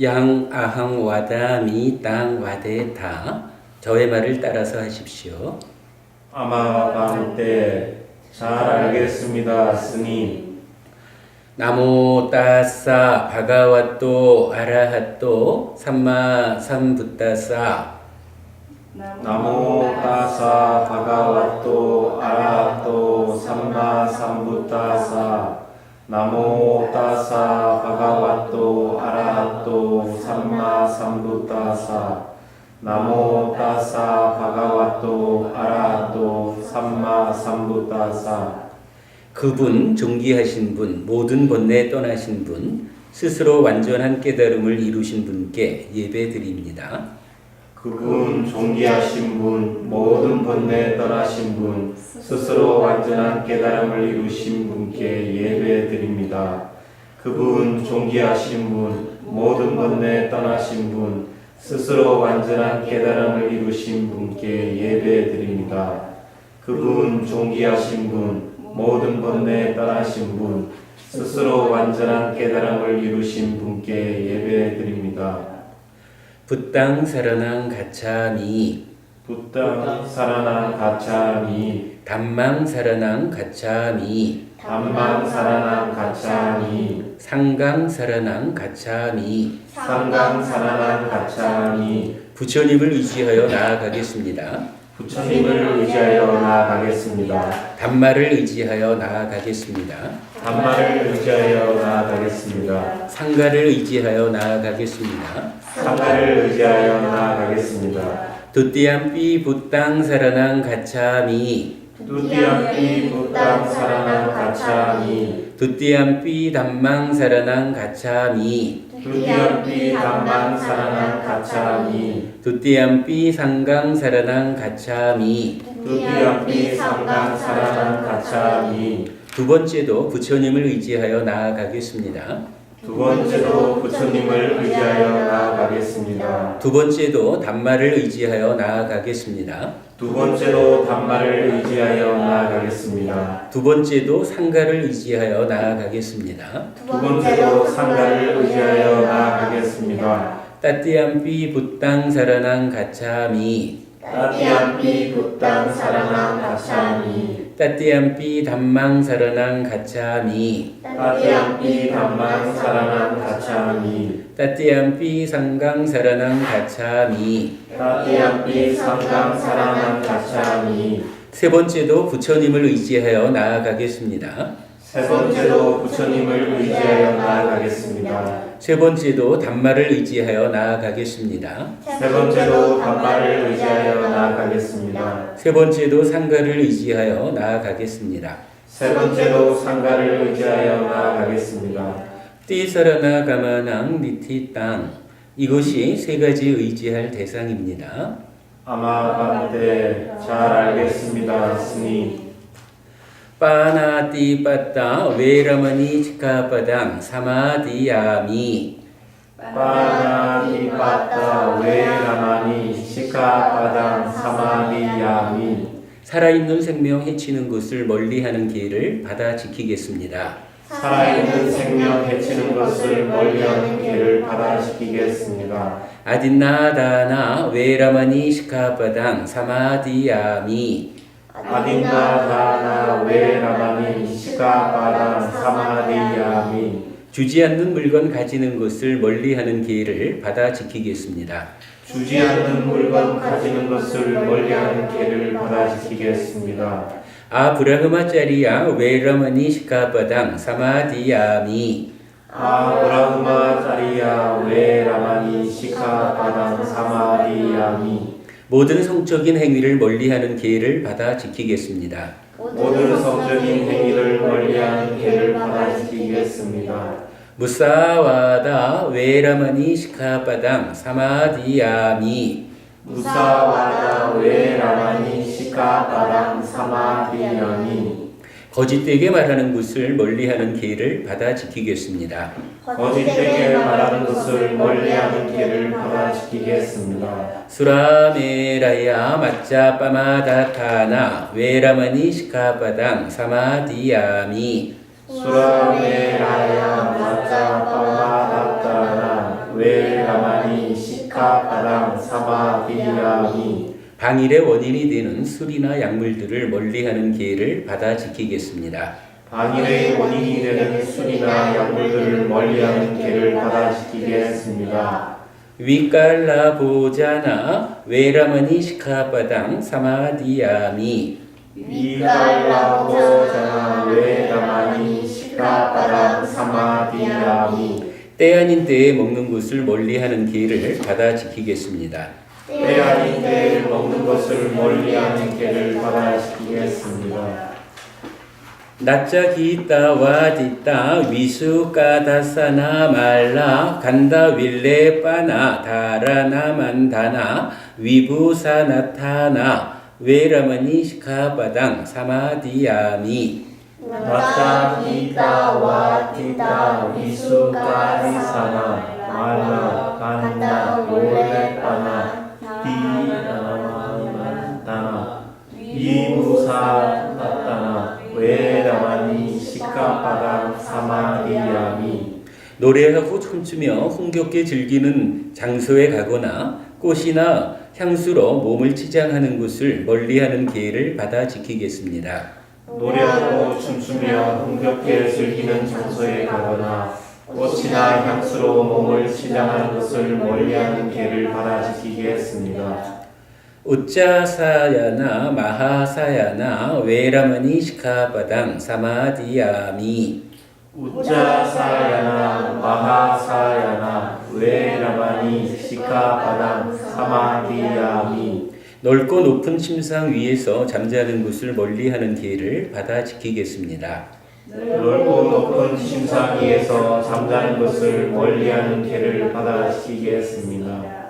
양 아항 와다 미 땅 와데타. 저의 말을 따라서 하십시오. 아마 방때 잘 알겠습니다, 스님. 나모 따사 바가와또 아라핫또 삼마 삼붓다사. 나모 따사 바가와또 아라하또 삼마 삼부따사. 나모 따사 바가와또 아라하또 삼마 삼부따사. 나모 따사 바가와또 아라하또 삼마 삼부따사. 그분, 존귀하신 분, 모든 번뇌 떠나신 분, 스스로 완전한 깨달음을 이루신 분께 예배드립니다. 그분 존귀하신 분, 모든 번뇌 떠나신 분, 스스로 완전한 깨달음을 이루신 분께 예배드립니다. 그분 존귀하신 분, 모든 번뇌 떠나신 분, 스스로 완전한 깨달음을 이루신 분께 예배드립니다. 그분 존귀하신 분, 모든 번뇌 떠나신 분, 스스로 완전한 깨달음을 이루신 분께 예배드립니다. 붓당 사라낭 가차미. 부땅 사라낭 가차미. 담망 사라낭 가차미. 담망 사라낭 가차미. 상강 사라낭 가차미. 상강 사라낭 가차미. 부처님을 의지하여 나아가겠습니다. 부처님을 의지하여 나아가겠습니다. 담마를 의지하여 나아가겠습니다. 단마를 의지하여 나아가겠습니다. 상가를 의지하여 나아가겠습니다. 상가를 의지하여 나아가겠습니다. 두띠암삐 붓당 사라낭 가차미. 두띠암삐 부땅 사라낭 가차미. 두띠암삐 담망 사라낭 가차미. 두띠암삐 담만 사라낭 가차미. 두띠암삐 상강 사라낭 가차미. 두띠암삐 상강 사라낭 가차미. 두 번째도 부처님을 의지하여 나아가겠습니다. 두 번째로 부처님을 의지하여 나아가겠습니다. 두 번째도 담마를 의지하여 나아가겠습니다. 두 번째로 단마를 의지하여 나아가겠습니다. 두 번째도 상가를 의지하여 나아가겠습니다. 두 번째로 상가를 의지하여 나아가겠습니다. 따띠암삐 붓당 사라낭 가차미. 따띠암삐 부땅 사라낭 가차미. 따띠암삐 담망 사라낭 가차미. 따띠암삐 담만 사라낭 가차미. 따띠암삐 상강 사라낭 가차미. 따띠암삐 상강 사라낭 가차미. 세 번째도 부처님을 의지하여 나아가겠습니다. 세 번째로 부처님을 의지하여 나아가겠습니다. 세 번째도 단말을 의지하여 나아가겠습니다. 세 번째로 단말을 의지하여 나아가겠습니다. 세 번째도 상가를 의지하여 나아가겠습니다. 세 번째로 상가를 의지하여 나아가겠습니다. 띠사라나 가마낭 니티 땅. 이것이 세 가지 의지할 대상입니다. 아마반테 잘 알겠습니다, 스님. 빠나띠 빠따 웨라마니 치카바당 사마디야미. 빠나디빠따 웨라마니 시카바당 사마디야미. 살아있는 생명 해치는 것을 멀리하는 길을 받아 지키겠습니다. 살아있는 생명 해치는 것을 멀리하는 길을 받아지키겠습니다. 아딘나다나 웨라마니 시카바당 사마디야미. 아딘나다나 웨라마니 시카바당 사마디야미. 주지 않는 물건 가지는 것을 멀리하는 길을 받아 지키겠습니다. 주지 않는 물건 가지는 것을 멀리하는 길을 받아지키겠습니다. 아브라흐마짜리야 웨라마니 시카바당 사마디야미. 아브라흐마짜리야 웨라마니 시카바당 사마디야미. 모든 성적인 행위를 멀리하는 길을 받아 지키겠습니다. 모든 성적인 행위를 멀리하는 길을 받아지키겠습니다. 무사와다 웨라마니 시카바당 사마디야미. 무사와다 웨라마니 시카바당 사마디야미. 거짓되게 말하는 것을 멀리하는 길을 받아 지키겠습니다. 거짓되게 말하는 것을 멀리하는 길을 받아지키겠습니다. 수라메라야 마짜빠마다타나 웨라마니 시카바당 사마디야미. 수라메라야 마짜빠마다따나 웨라마니 시카바당 사마디야미. 방일의 원인이 되는 술이나 약물들을 멀리하는 기회를 받아 지키겠습니다. 방일의 원인이 되는 술이나 약물들을 멀리하는 길을 받아지키겠습니다. 위깔라 보자나 웨라마니 시카바당 사마디야미. 위갈라보자나 웨라마니 시카바당 사마디야미. 때 아닌 때에 먹는 것을 멀리하는 기회를 받아 지키겠습니다. 때 아닌 때에 먹는 것을 멀리하는 길을 받아지키겠습니다. 나짜 기따와 디따 위수까다사나 말라 간다 윌레 빠나 다라나 만다나 위부사나타나 웨라마니 시카바당 사마디야미. 나타 기타와 티타 위수까리사나 말라 간다 올레빠나 디나나만다나 이무사나타나 웨라마니 시카바당 사마디야미. 노래하고 춤추며 흥겹게 즐기는 장소에 가거나 꽃이나 향수로 몸을 치장하는 것을 멀리하는 기회를 받아 지키겠습니다. 노래하고 춤추며 흥겹게 즐기는 장소에 가거나 꽃이나 향수로 몸을 치장하는 것을 멀리하는 길을 받아지키겠습니다. 우짜사야나 마하사야나 웨라마니 시카바당 사마디야미. 우짜사야나 마하사야나 웨라마니 시카바당 사마디야미. 넓고 높은 침상 위에서 잠자는 것을 멀리하는 기회를 받아 지키겠습니다. 넓고 높은 침상 위에서 잠자는 것을 멀리하는 길을 받아지키겠습니다.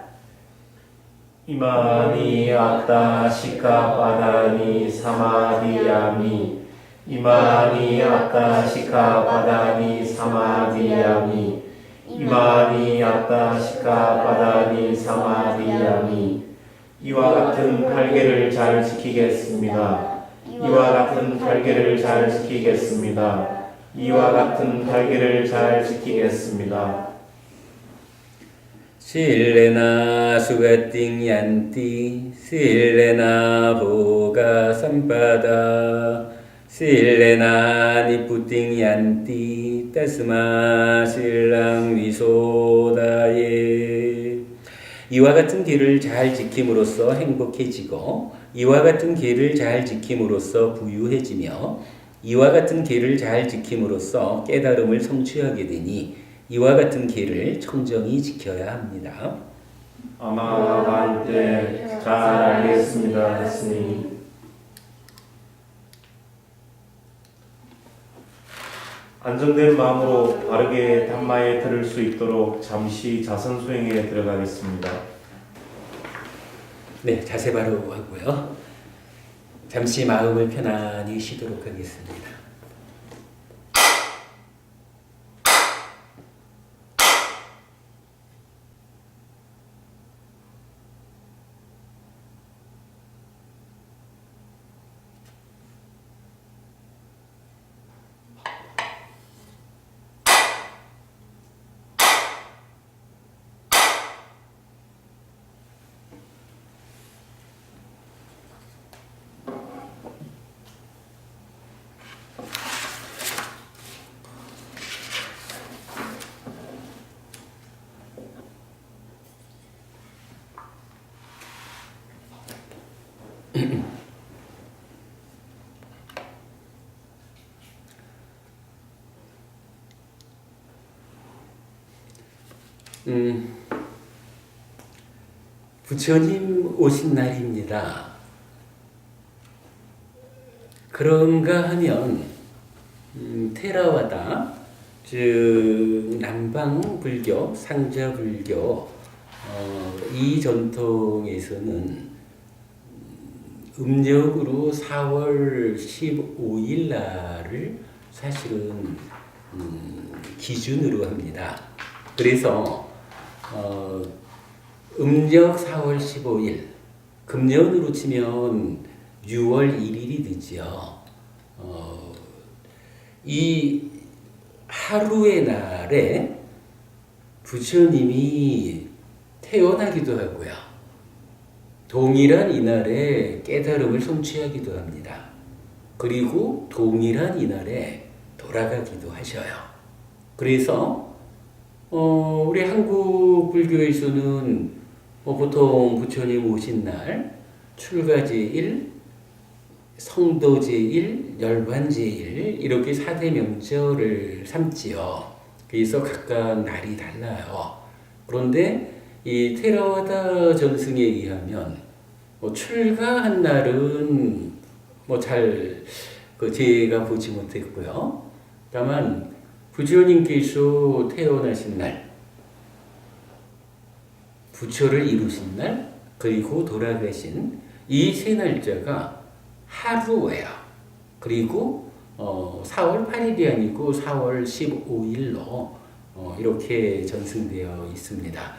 이마니 아따 시카바다니 사마디야미. 이마니 아따 시카바다니 사마디야미. 이마니 아따 시카바다니 사마디야미. 이와 같은 팔개를 잘 지키겠습니다. 이와 같은 팔개를 잘 지키겠습니다. 이와 같은 팔개를 잘 지키겠습니다. 실레나 수가띵 얀띠 실레나 보가 삼바다 실레나 니푸띵 얀띠 따스마 실랑 위소다예. 이와 같은 길을 잘 지킴으로써 행복해지고 이와 같은 길을 잘 지킴으로써 부유해지며 이와 같은 계를 잘 지킴으로써 깨달음을 성취하게 되니 이와 같은 계를 청정히 지켜야 합니다. 아마 반때 잘 알겠습니다 했으니 안정된 마음으로 바르게 담마에 들을 수 있도록 잠시 자선 수행에 들어가겠습니다. 네, 자세 바로 하고요. 잠시 마음을 편안히 쉬도록 하겠습니다. 부처님 오신 날입니다. 그런가 하면 테라와다, 즉 남방 불교, 상자 불교 이 전통에서는 음력으로 4월 15일 날을 사실은 기준으로 합니다. 그래서 음력 4월 15일, 금년으로 치면 6월 1일이 되죠. 이 하루의 날에 부처님이 태어나기도 하고요. 동일한 이날에 깨달음을 성취하기도 합니다. 그리고 동일한 이날에 돌아가기도 하셔요. 그래서 우리 한국 불교에서는 보통 부처님 오신 날 출가제일, 성도제일, 열반제일 이렇게 4대 명절을 삼지요. 그래서 각각 날이 달라요. 그런데 이 테라와다 전승에 의하면 출가한 날은 잘 제가 보지 못했고요. 다만 부처님께서 태어나신 날, 부처를 이루신 날, 그리고 돌아가신 이 세 날짜가 하루예요. 그리고 4월 8일이 아니고 4월 15일로 이렇게 전승되어 있습니다.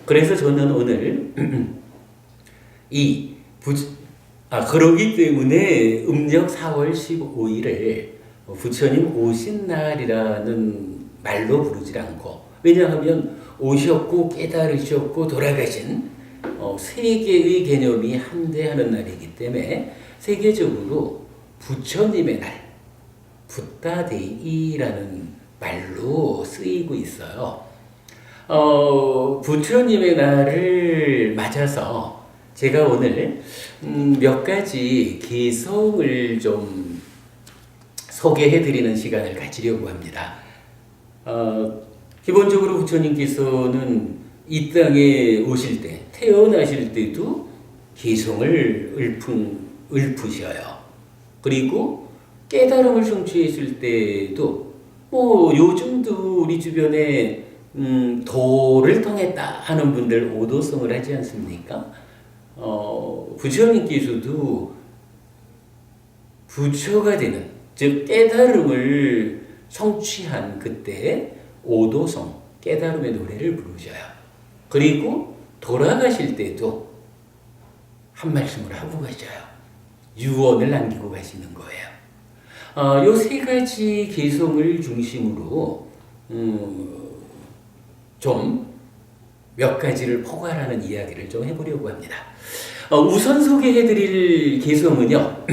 그래서 저는 오늘 그러기 때문에 음력 4월 15일을 부처님 오신 날이라는 말로 부르지 않고, 왜냐하면 오셨고 깨달으셨고 돌아가신 세 개의 개념이 함대하는 날이기 때문에 세계적으로 부처님의 날, 붓다데이라는 말로 쓰이고 있어요. 부처님의 날을 맞아서 제가 오늘 몇 가지 개성을 좀 소개해 드리는 시간을 가지려고 합니다. 기본적으로 부처님께서는 이 땅에 오실 때, 태어나실 때도 개성을 읊으셔요. 그리고 깨달음을 성취했을 때도 요즘도 우리 주변에 도를 통했다 하는 분들 오도성을 하지 않습니까? 부처님께서도 부처가 되는, 즉 깨달음을 성취한 그때 오도성, 깨달음의 노래를 부르셔요. 그리고 돌아가실 때도 한 말씀을 하고 가셔요. 유언을 남기고 가시는 거예요. 요 세 가지 개성을 중심으로 좀 몇 가지를 포괄하는 이야기를 좀 해보려고 합니다. 우선 소개해드릴 개성은요,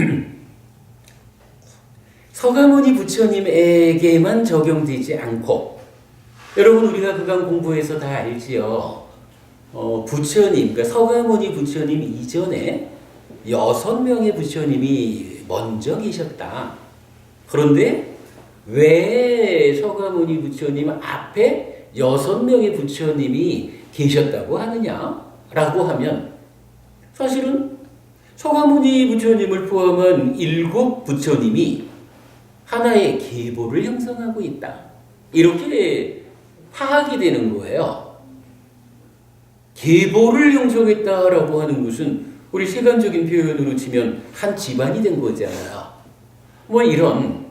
서가모니 부처님에게만 적용되지 않고, 여러분 우리가 그간 공부해서 다 알지요. 부처님, 그러니까 서가모니 부처님 이전에 6명의 부처님이 먼저 계셨다. 그런데 왜 서가모니 부처님 앞에 6명의 부처님이 계셨다고 하느냐라고 하면 사실은 서가모니 부처님을 포함한 7 부처님이 하나의 계보를 형성하고 있다. 이렇게 파악이 되는 거예요. 계보를 형성했다라고 하는 것은 우리 세간적인 표현으로 치면 한 집안이 된 거잖아요. 뭐 이런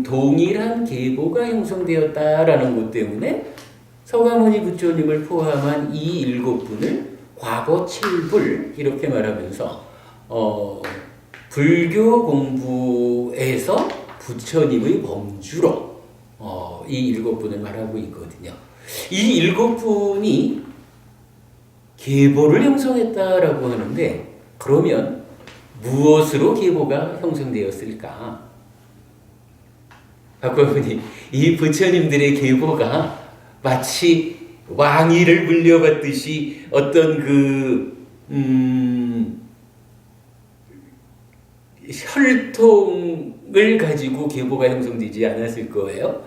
동일한 계보가 형성되었다라는 것 때문에 서가모니 부처님을 포함한 이 7분을 과거 7불 이렇게 말하면서 불교 공부에서 부처님의 범주로 이 7분을 말하고 있거든요. 이 7분이 계보를 형성했다라고 하는데 그러면 무엇으로 계보가 형성되었을까? 박과분이 이 부처님들의 계보가 마치 왕위를 물려받듯이 어떤 혈통을 가지고 계보가 형성되지 않았을 거예요.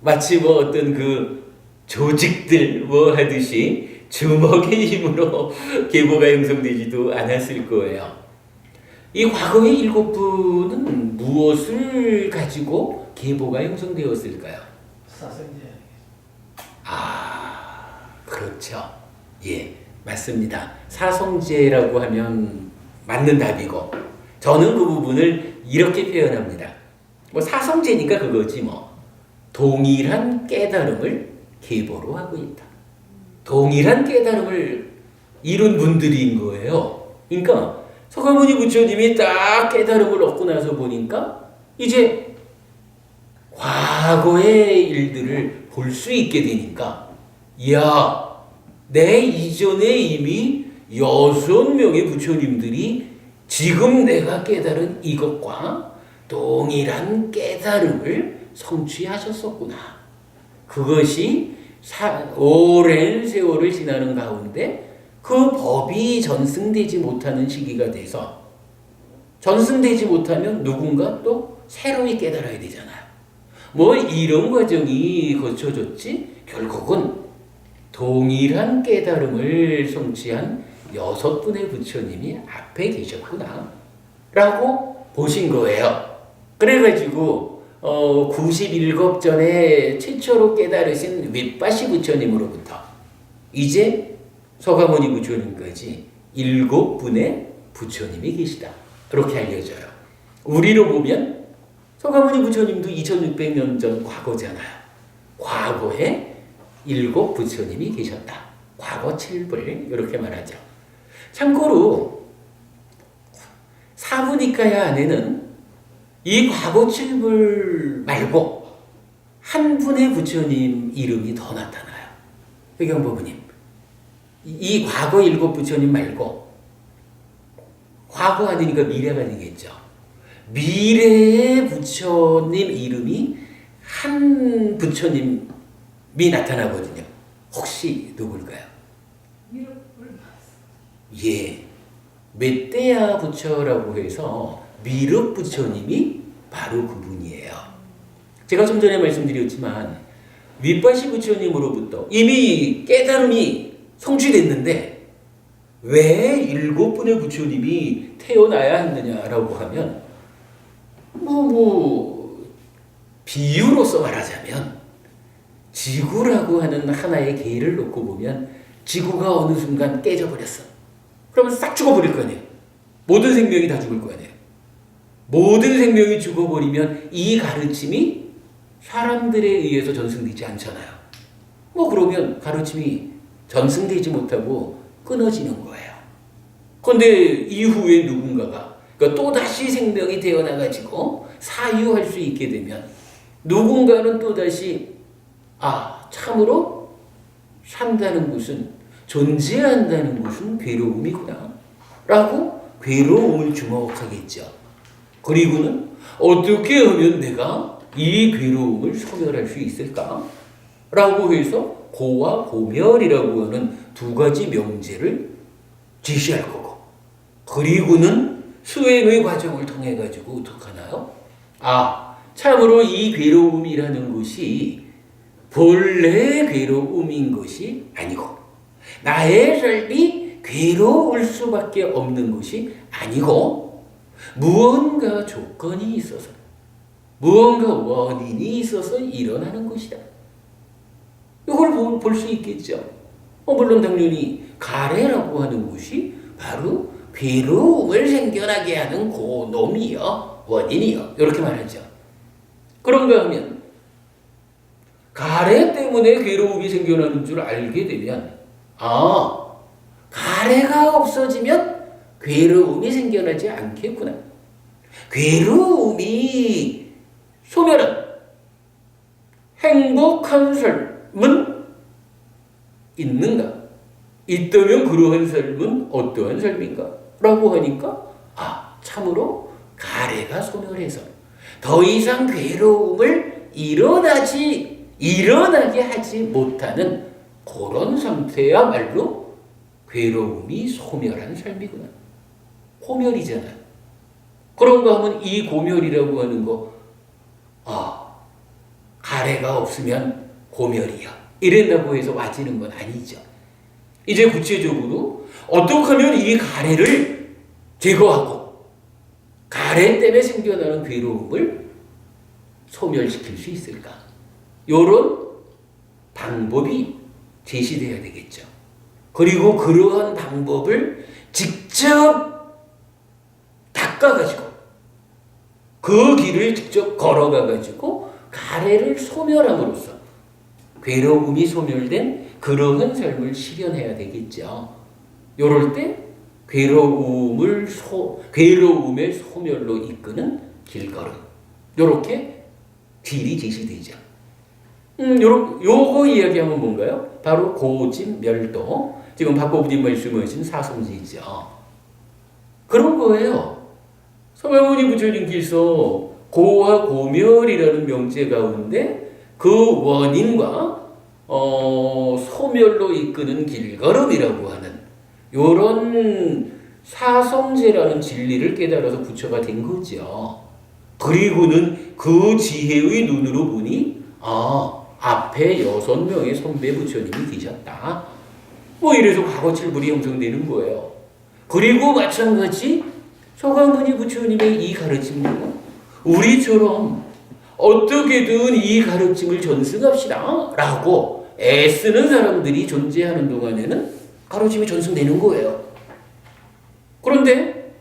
마치 뭐 어떤 조직들 뭐 하듯이 주먹의 힘으로 계보가 형성되지도 않았을 거예요. 이 과거의 7분은 무엇을 가지고 계보가 형성되었을까요? 사생제. 그렇죠. 예, 맞습니다. 사성제라고 하면 맞는 답이고 저는 그 부분을 이렇게 표현합니다. 뭐 사성제니까 그거지 뭐. 동일한 깨달음을 계보로 하고 있다. 동일한 깨달음을 이룬 분들인 거예요. 그러니까 서가모니 부처님이 딱 깨달음을 얻고 나서 보니까 이제 과거의 일들을 볼 수 있게 되니까 이야, 내 이전에 이미 6명의 부처님들이 지금 내가 깨달은 이것과 동일한 깨달음을 성취하셨었구나. 그것이 오랜 세월을 지나는 가운데 그 법이 전승되지 못하는 시기가 돼서 전승되지 못하면 누군가 또 새로이 깨달아야 되잖아요. 뭐 이런 과정이 거쳐졌지 결국은 동일한 깨달음을 성취한 6분의 부처님이 앞에 계셨구나 라고 보신 거예요. 그래가지고 91급 전에 최초로 깨달으신 윗바시 부처님으로부터 이제 서가모니 부처님까지 7분의 부처님이 계시다. 그렇게 알려져요. 우리로 보면 서가모니 부처님도 2600년 전 과거잖아요. 과거에 7 부처님이 계셨다. 과거 7불 이렇게 말하죠. 참고로 사부니카야 안에는 이 과거 7불 말고 한 분의 부처님 이름이 더 나타나요. 회경법부님. 이 과거 7 부처님 말고 과거 아니니까 미래가 되겠죠. 미래의 부처님 이름이 한 부처님이 나타나거든요. 혹시 누굴까요? 예, 멧대야 부처라고 해서 미륵 부처님이 바로 그분이에요. 제가 좀 전에 말씀드렸지만 윗바시 부처님으로부터 이미 깨달음이 성취됐는데 왜 7분의 부처님이 태어나야 했느냐라고 하면 비유로서 말하자면 지구라고 하는 하나의 개를 놓고 보면 지구가 어느 순간 깨져버렸어. 그러면 싹 죽어버릴 거 아니에요. 모든 생명이 다 죽을 거 아니에요. 모든 생명이 죽어버리면 이 가르침이 사람들에 의해서 전승되지 않잖아요. 그러면 가르침이 전승되지 못하고 끊어지는 거예요. 그런데 이후에 누군가가 그러니까 또다시 생명이 태어나가지고 사유할 수 있게 되면 누군가는 또다시 참으로 산다는 것은 존재한다는 것은 괴로움이구나 라고 괴로움을 주목하겠죠. 그리고는 어떻게 하면 내가 이 괴로움을 소멸할 수 있을까? 라고 해서 고와 고멸이라고 하는 두 가지 명제를 제시할 거고 그리고는 수행의 과정을 통해 가지고 어떡하나요? 참으로 이 괴로움이라는 것이 본래 괴로움인 것이 아니고 나의 삶이 괴로울 수밖에 없는 것이 아니고 무언가 조건이 있어서 무언가 원인이 있어서 일어나는 것이다. 이걸 볼 수 있겠죠. 물론 당연히 가래라고 하는 것이 바로 괴로움을 생겨나게 하는 고놈이요 원인이요 이렇게 말하죠. 그런가 하면 가래 때문에 괴로움이 생겨나는 줄 알게 되면 가래가 없어지면 괴로움이 생겨나지 않겠구나. 괴로움이 소멸한 행복한 삶은 있는가? 있다면 그러한 삶은 어떠한 삶인가? 라고 하니까 참으로 가래가 소멸해서 더 이상 괴로움을 일어나게 하지 못하는 그런 상태야말로 괴로움이 소멸한 삶이구나. 고멸이잖아. 그런가 하면 이 고멸이라고 하는 거 가래가 없으면 고멸이야. 이런다고 해서 와지는 건 아니죠. 이제 구체적으로 어떻게 하면 이 가래를 제거하고 가래 때문에 생겨나는 괴로움을 소멸시킬 수 있을까? 이런 방법이 제시되어야 되겠죠. 그리고 그러한 방법을 직접 닦아가지고 그 길을 직접 걸어가가지고 가래를 소멸함으로써 괴로움이 소멸된 그러한 삶을 실현해야 되겠죠. 이럴 때 괴로움의 소멸로 이끄는 길걸음. 이렇게 길이 제시되죠. 요거 이야기하면 뭔가요? 바로 고진멸도. 지금 박고부님 말씀하신 사성제이죠. 그런 거예요. 서가모니 부처님께서 고와 고멸이라는 명제 가운데 그 원인과 소멸로 이끄는 길걸음이라고 하는 요런 사성제라는 진리를 깨달아서 부처가 된 거죠. 그리고는 그 지혜의 눈으로 보니 앞에 6명의 선배 부처님이 계셨다. 이래서 과거칠불이 형성되는 거예요. 그리고 마찬가지 서가모니 부처님의 이 가르침도 우리처럼 어떻게든 이 가르침을 전승합시다 라고 애쓰는 사람들이 존재하는 동안에는 가르침이 전승되는 거예요. 그런데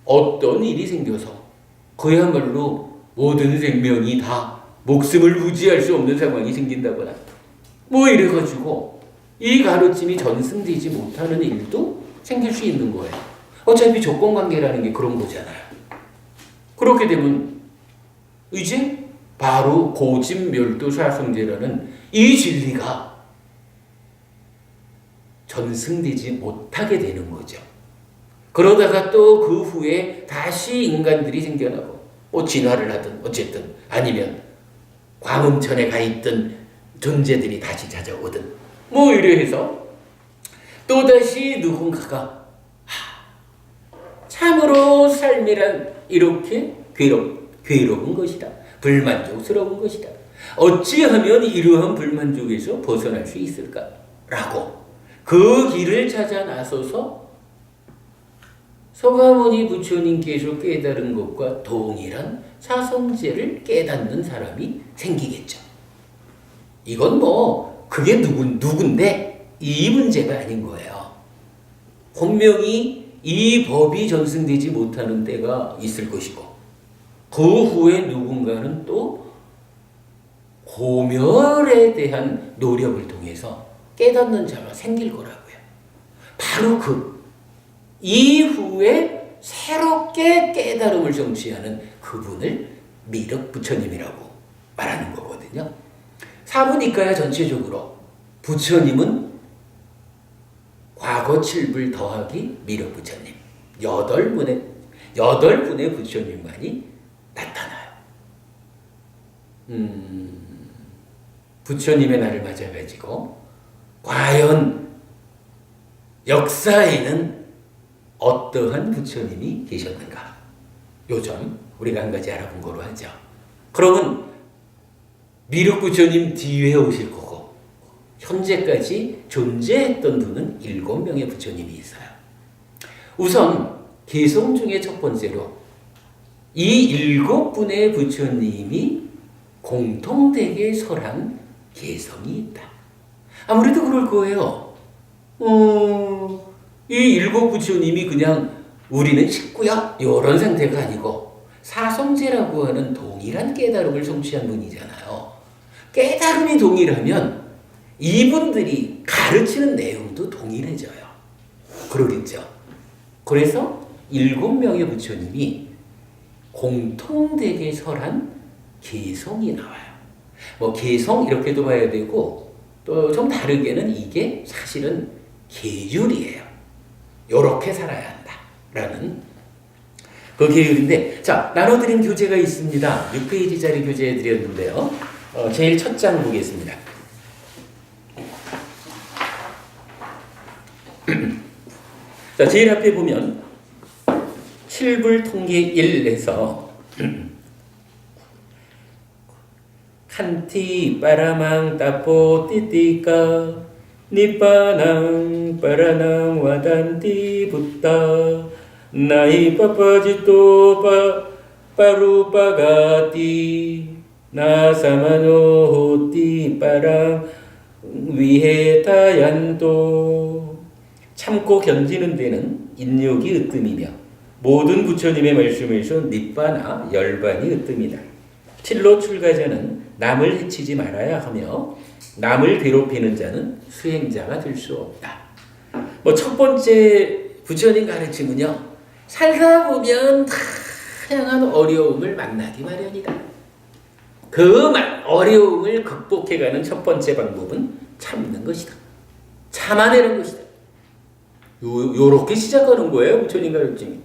어떤 일이 생겨서 그야말로 모든 생명이 다 목숨을 부지할 수 없는 상황이 생긴다거나 이래가지고 이 가르침이 전승되지 못하는 일도 생길 수 있는 거예요. 어차피 조건관계라는 게 그런 거잖아요. 그렇게 되면 이제 바로 고진멸도사성제라는 이 진리가 전승되지 못하게 되는 거죠. 그러다가 또 그 후에 다시 인간들이 생겨나고 진화를 하든 어쨌든 아니면 광음천에 가 있던 존재들이 다시 찾아오든 이래 해서 또다시 누군가가 참으로 삶이란 이렇게 괴로운 것이다. 불만족스러운 것이다. 어찌하면 이러한 불만족에서 벗어날 수 있을까? 라고 그 길을 찾아 나서서 서가모니 부처님께서 깨달은 것과 동일한 사성제를 깨닫는 사람이 생기겠죠. 이건 그게 누군데 이 문제가 아닌 거예요. 분명히 이 법이 전승되지 못하는 때가 있을 것이고 그 후에 누군가는 또 고멸에 대한 노력을 통해서 깨닫는 자가 생길 거라고요. 바로 그 이후에 새롭게 깨달음을 성취하는 그분을 미륵 부처님이라고 말하는 거거든요. 사부니까야 전체적으로 부처님은 과거 7불 더하기 미륵 부처님 8분의 부처님만이 나타나요. 부처님의 날을 맞아가지고 과연 역사에는 어떠한 부처님이 계셨는가? 요 점 우리가 한 가지 알아본 거로 하죠. 그러면 미륵 부처님 뒤에 오실 거고 현재까지 존재했던 분은 7명의 부처님이 있어요. 우선 개성 중에 첫 번째로 이 7분의 부처님이 공통되게 설한 개성이 있다. 아무래도 그럴 거예요. 이 7 부처님이 그냥 우리는 식구야 이런 상태가 아니고 사성제라고 하는 동일한 깨달음을 성취한 분이잖아요. 깨달음이 동일하면 이분들이 가르치는 내용도 동일해져요. 그러겠죠. 그래서 7명의 부처님이 공통되게 설한 개성이 나와요. 뭐 개성 이렇게도 봐야 되고 또 좀 다르게는 이게 사실은 계율이에요. 요렇게 살아야 한다라는 그 계율인데, 자, 나눠드린 교재가 있습니다. 6페이지짜리 교재 드렸는데요. 제일 첫 장 보겠습니다. 자, 제일 앞에 보면 7불 통계 1에서 칸티 빠라망 따포 띠띠까 니빠낭 빠라낭 와단티 붓다 나이 빠빠지또 빠루빠가띠 나사마노 호띠 빠랑 위해타얀또 참고 견디는 데는 인욕이 으뜸이며 모든 부처님의 말씀에서 니빠나 열반이 으뜸이다. 칠로 출가자는 남을 해치지 말아야 하며 남을 괴롭히는 자는 수행자가 될 수 없다. 뭐 첫 번째 부처님 가르침은요, 살다 보면 다양한 어려움을 만나기 마련이다. 그 어려움을 극복해가는 첫 번째 방법은 참는 것이다. 참아내는 것이다. 요렇게 시작하는 거예요, 부처님 가르침이.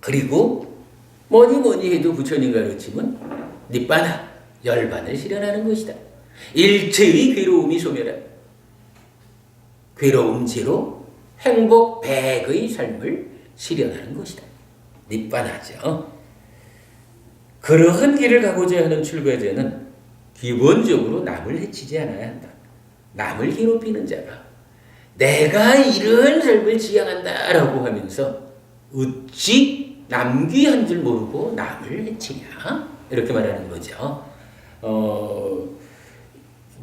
그리고 뭐니 해도 부처님 가르침은 니빠나 열반을 실현하는 것이다. 일체의 괴로움이 소멸한 괴로움 제로 행복 100의 삶을 실현하는 것이다. 니빠나죠. 그러한 길을 가고자 하는 출가자는 기본적으로 남을 해치지 않아야 한다. 남을 괴롭히는 자가 내가 이런 삶을 지향한다라고 하면서 어찌 남귀한 줄 모르고 남을 해치냐 이렇게 말하는 거죠.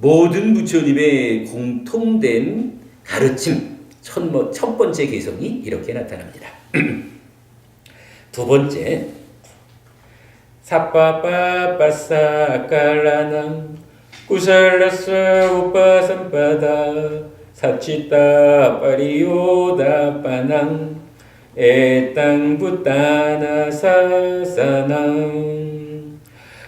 모든 부처님의 공통된 가르침 첫 번째 개성이 이렇게 나타납니다. 두 번째, 사빠빠빠사 아칼라남 구살라사 우파삼바다 사치타 파리오다 파낭 에땅부따나 사사낭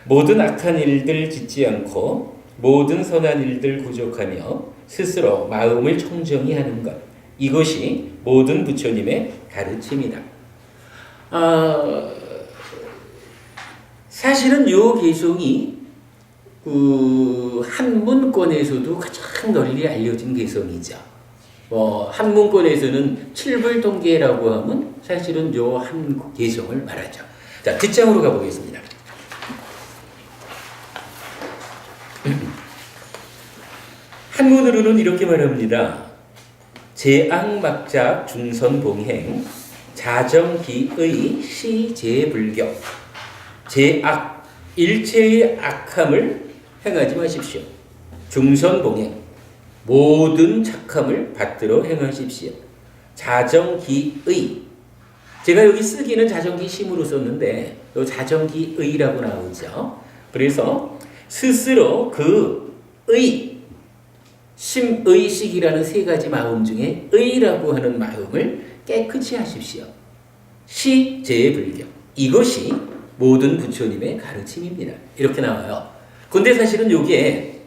모든 악한 일들 짓지 않고 모든 선한 일들 구족하며 스스로 마음을 청정히 하는 것, 이것이 모든 부처님의 가르침이다. 사실은 요 개성이 한문권에서도 가장 널리 알려진 개성이죠. 한문권에서는 칠불통계라고 하면 사실은 요 한 개성을 말하죠. 자, 뒷장으로 가보겠습니다. 한문으로는 이렇게 말합니다. 제악막작 중선봉행 자정기의 시제불교. 제악, 일체의 악함을 행하지 마십시오. 중선봉행, 모든 착함을 받들어 행하십시오. 자정기의, 제가 여기 쓰기는 자정기심으로 썼는데 또 자정기의라고 나오죠. 그래서 스스로 그 의, 심의식이라는 세 가지 마음 중에 의라고 하는 마음을 깨끗이 하십시오. 시제불교, 이것이 모든 부처님의 가르침입니다. 이렇게 나와요. 근데 사실은 여기에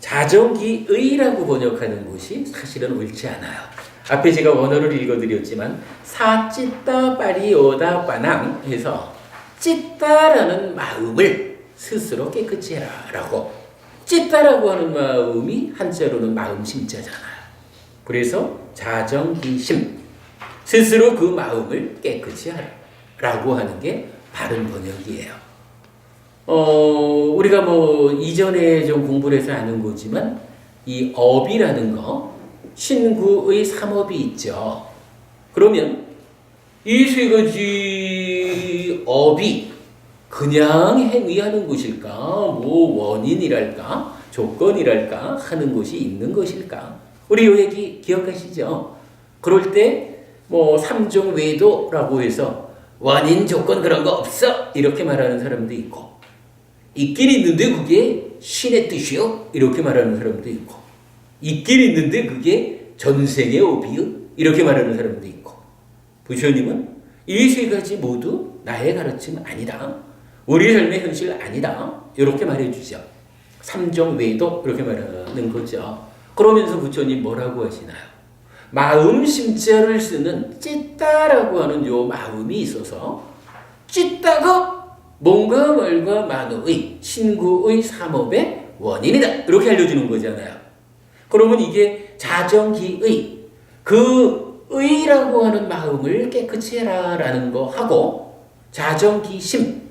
자정기의라고 번역하는 것이 사실은 옳지 않아요. 앞에 제가 원어를 읽어드렸지만 사찌따 빠리오다 빠낭 해서 찌따라는 마음을 스스로 깨끗이 해라라고. 찌따라고 하는 마음이 한자로는 마음 심자잖아요. 그래서 자정기심, 스스로 그 마음을 깨끗이 하라라고 하는 게 바른 번역이에요. 우리가 뭐 이전에 좀 공부를 해서 아는 거지만 이 업이라는 거 신구의 삼업이 있죠. 그러면 이 세 가지 업이 그냥 행위하는 것일까? 뭐 원인이랄까? 조건이랄까? 하는 것이 있는 것일까? 우리 요 얘기 기억하시죠? 그럴 때 뭐 삼종 외도라고 해서 원인, 조건 그런 거 없어 이렇게 말하는 사람도 있고, 있긴 있는데 그게 신의 뜻이요 이렇게 말하는 사람도 있고, 있긴 있는데 그게 전생의 업이요 이렇게 말하는 사람도 있고, 부처님은 이 세 가지 모두 나의 가르침 아니다, 우리 삶의 현실 아니다 이렇게 말해주죠. 삼종 외도 이렇게 말하는 거죠. 그러면서 부처님 뭐라고 하시나요? 마음 심자를 쓰는 찢다라고 하는 요 마음이 있어서 찢다가 뭔가 말과 만어의 신구의 삼업의 원인이다 이렇게 알려주는 거잖아요. 그러면 이게 자정기의 그 의라고 하는 마음을 깨끗이 해라라는 거 하고, 자정기심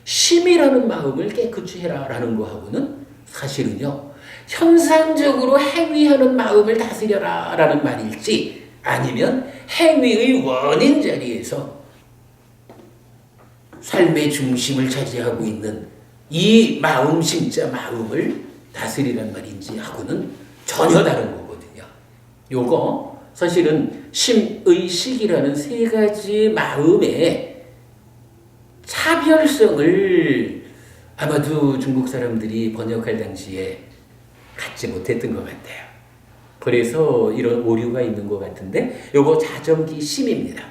심이라는 마음을 깨끗이 해라라는 거 하고는 사실은요 현상적으로 행위하는 마음을 다스려라라는 말일지, 아니면 행위의 원인 자리에서 삶의 중심을 차지하고 있는 이 마음 심자 마음을 다스리란 말인지 하고는 전혀 다른 거거든요. 요거 사실은 심의식이라는 세 가지 마음의 차별성을 아마도 중국 사람들이 번역할 당시에 갖지 못했던 것 같아요. 그래서 이런 오류가 있는 것 같은데, 요거 자정기 심입니다.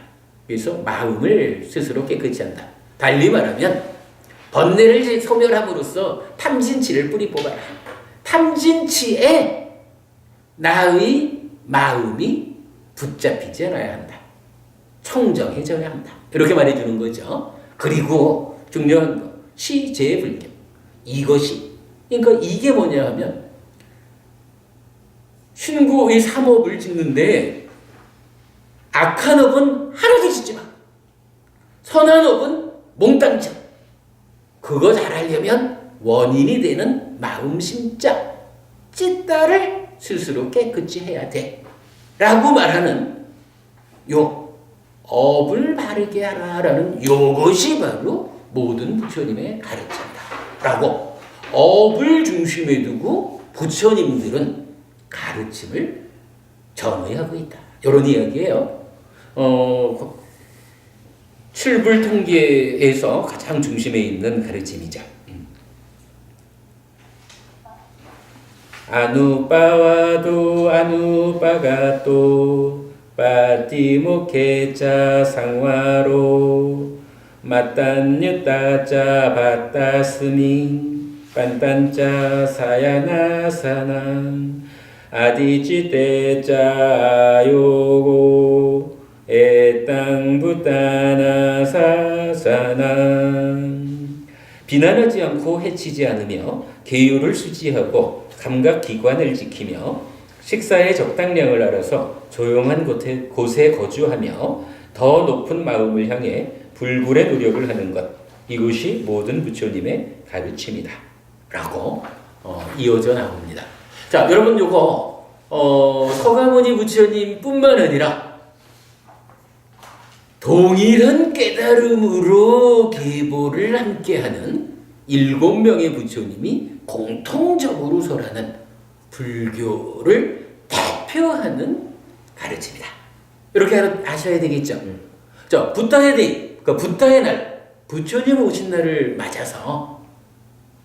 그래서 마음을 스스로 깨끗이 한다. 달리 말하면 번뇌를 소멸함으로써 탐진치를 뿌리 뽑아라. 탐진치에 나의 마음이 붙잡히지 않아야 한다. 청정해져야 한다. 이렇게 말해주는 거죠. 그리고 중요한 거, 시제불경. 이것이, 그러니까 이게 뭐냐 하면 신구의 삼업을 짓는데 악한 업은 하나도 짓지 마. 선한 업은 몽땅 짓. 그거 잘하려면 원인이 되는 마음 심자 찢다를 스스로 깨끗이 해야 돼 라고 말하는 요 업을 바르게 하라라는 요것이 바로 모든 부처님의 가르침이다 라고 업을 중심에 두고 부처님들은 가르침을 전해하고 있다. 이런 이야기예요. 칠불통계에서 가장 중심에 있는 가르침이죠. 아누빠와도 아누빠가또 빠띠모케자 상화로 마딴유따자 바따스미 빤딴자 사야나사난 아디지떼자 요고 에땅부따나사사난. 비난하지 않고 해치지 않으며 계율을 수지하고 감각기관을 지키며 식사의 적당량을 알아서 조용한 곳에 거주하며 더 높은 마음을 향해 불굴의 노력을 하는 것, 이것이 모든 부처님의 가르침이다 라고 이어져 나옵니다. 자, 여러분 요거 서가모니 부처님 뿐만 아니라 동일한 깨달음으로 계보를 함께하는 7명의 부처님이 공통적으로 설하는 불교를 대표하는 가르침이다. 이렇게 아셔야 되겠죠. 자, 부타의 데이, 그러니까 부타의 날, 부처님 오신 날을 맞아서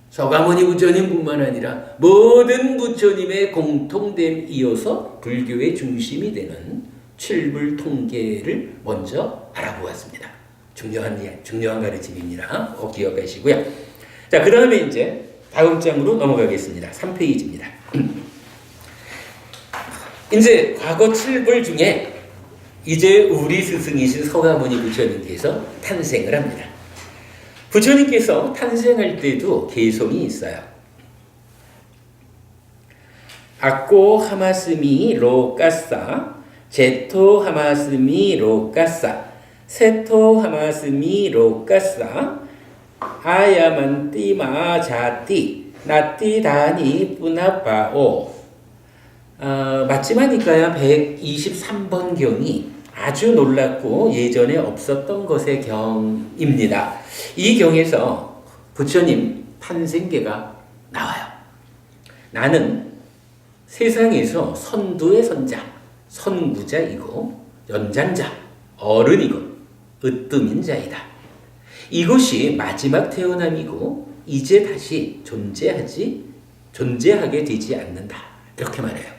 서가모니 부처님뿐만 아니라 모든 부처님의 공통됨 이어서 불교의 중심이 되는 칠불통계를 먼저 알아보았습니다. 중요한 가르침입니다. 기억하시고요. 자, 그 다음에 이제 다음 장으로 넘어가겠습니다. 3페이지입니다. 이제 과거 칠불 중에 이제 우리 스승이신 서가모니 부처님께서 탄생을 합니다. 부처님께서 탄생할 때도 개성이 있어요. 악고 하마스미 로까사 제토 하마스미 로까사 세토 하마스미 로까사 아야만띠 마자띠 나띠 다니 뿌나빠오. 마지막이니까요 123번 경이 아주 놀랍고 예전에 없었던 것의 경입니다. 이 경에서 부처님 탄생계가 나와요. 나는 세상에서 선두의 선자, 선구자이고 연장자, 어른이고 으뜸인 자이다. 이것이 마지막 태어남이고 이제 다시 존재하게 되지 않는다. 이렇게 말해요.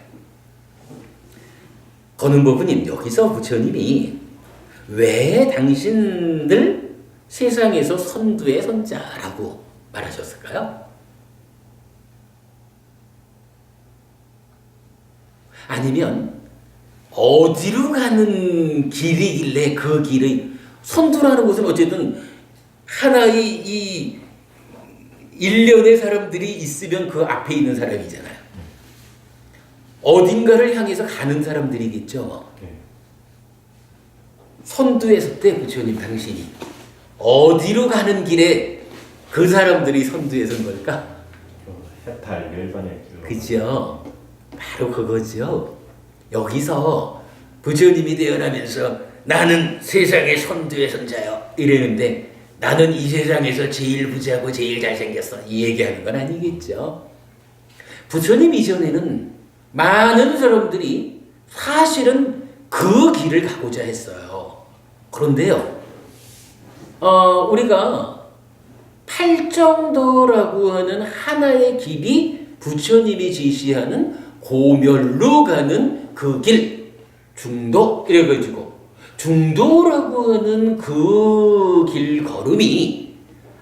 거는법부님, 여기서 부처님이 왜 당신들 세상에서 선두의 선자라고 말하셨을까요? 아니면 어디로 가는 길이길래 그 길의 선두라는 것은 어쨌든 하나의 이 일련의 사람들이 있으면 그 앞에 있는 사람이잖아요. 어딘가를 향해서 가는 사람들이겠죠. 선두에 섰대 부처님 당신이. 어디로 가는 길에 그 사람들이 선두에 선 걸까? 해탈 열반의 길. 그죠? 바로 그거죠. 여기서 부처님이 태어나면서 나는 세상의 선두에 선자요 이랬는데 나는 이 세상에서 제일 부자고 제일 잘생겼어 이 얘기하는 건 아니겠죠. 부처님 이전에는 많은 사람들이 사실은 그 길을 가고자 했어요. 그런데요, 우리가 팔정도라고 하는 하나의 길이 부처님이 제시하는 고멸로 가는 그 길, 중도, 이래가지고 중도라고 하는 그 길 걸음이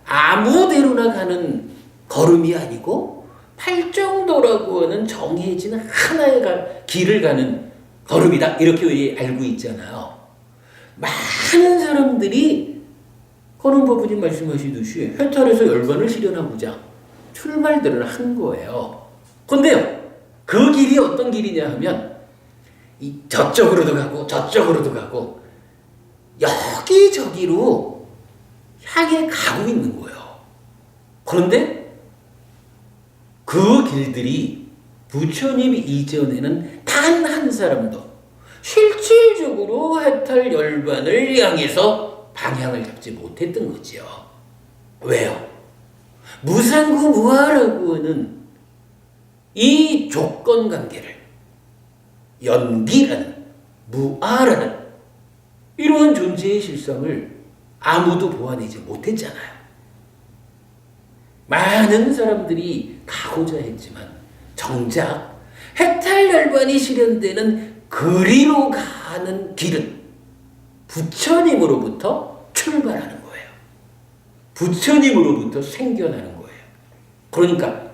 아무데로나 가는 걸음이 아니고 팔정도라고 하는 정해진 하나의 길을 가는 걸음이다. 이렇게 우리 알고 있잖아요. 많은 사람들이 거는법부님 말씀하시듯이 해탈에서 열반을 실현하고자 출발들을 한 거예요. 그런데요, 그 길이 어떤 길이냐 하면 저쪽으로도 가고 저쪽으로도 가고 여기저기로 향해 가고 있는 거예요. 그런데 그 길들이 부처님 이전에는 단 한 사람도 실질적으로 해탈 열반을 향해서 방향을 잡지 못했던 거죠. 왜요? 무상구 무아라고 하는 이 조건관계를 연기라는 무아라는 이러한 존재의 실상을 아무도 보아내지 못했잖아요. 많은 사람들이 가고자 했지만 정작 해탈열반이 실현되는 그리로 가는 길은 부처님으로부터 출발하는 거예요. 부처님으로부터 생겨나는 거예요. 그러니까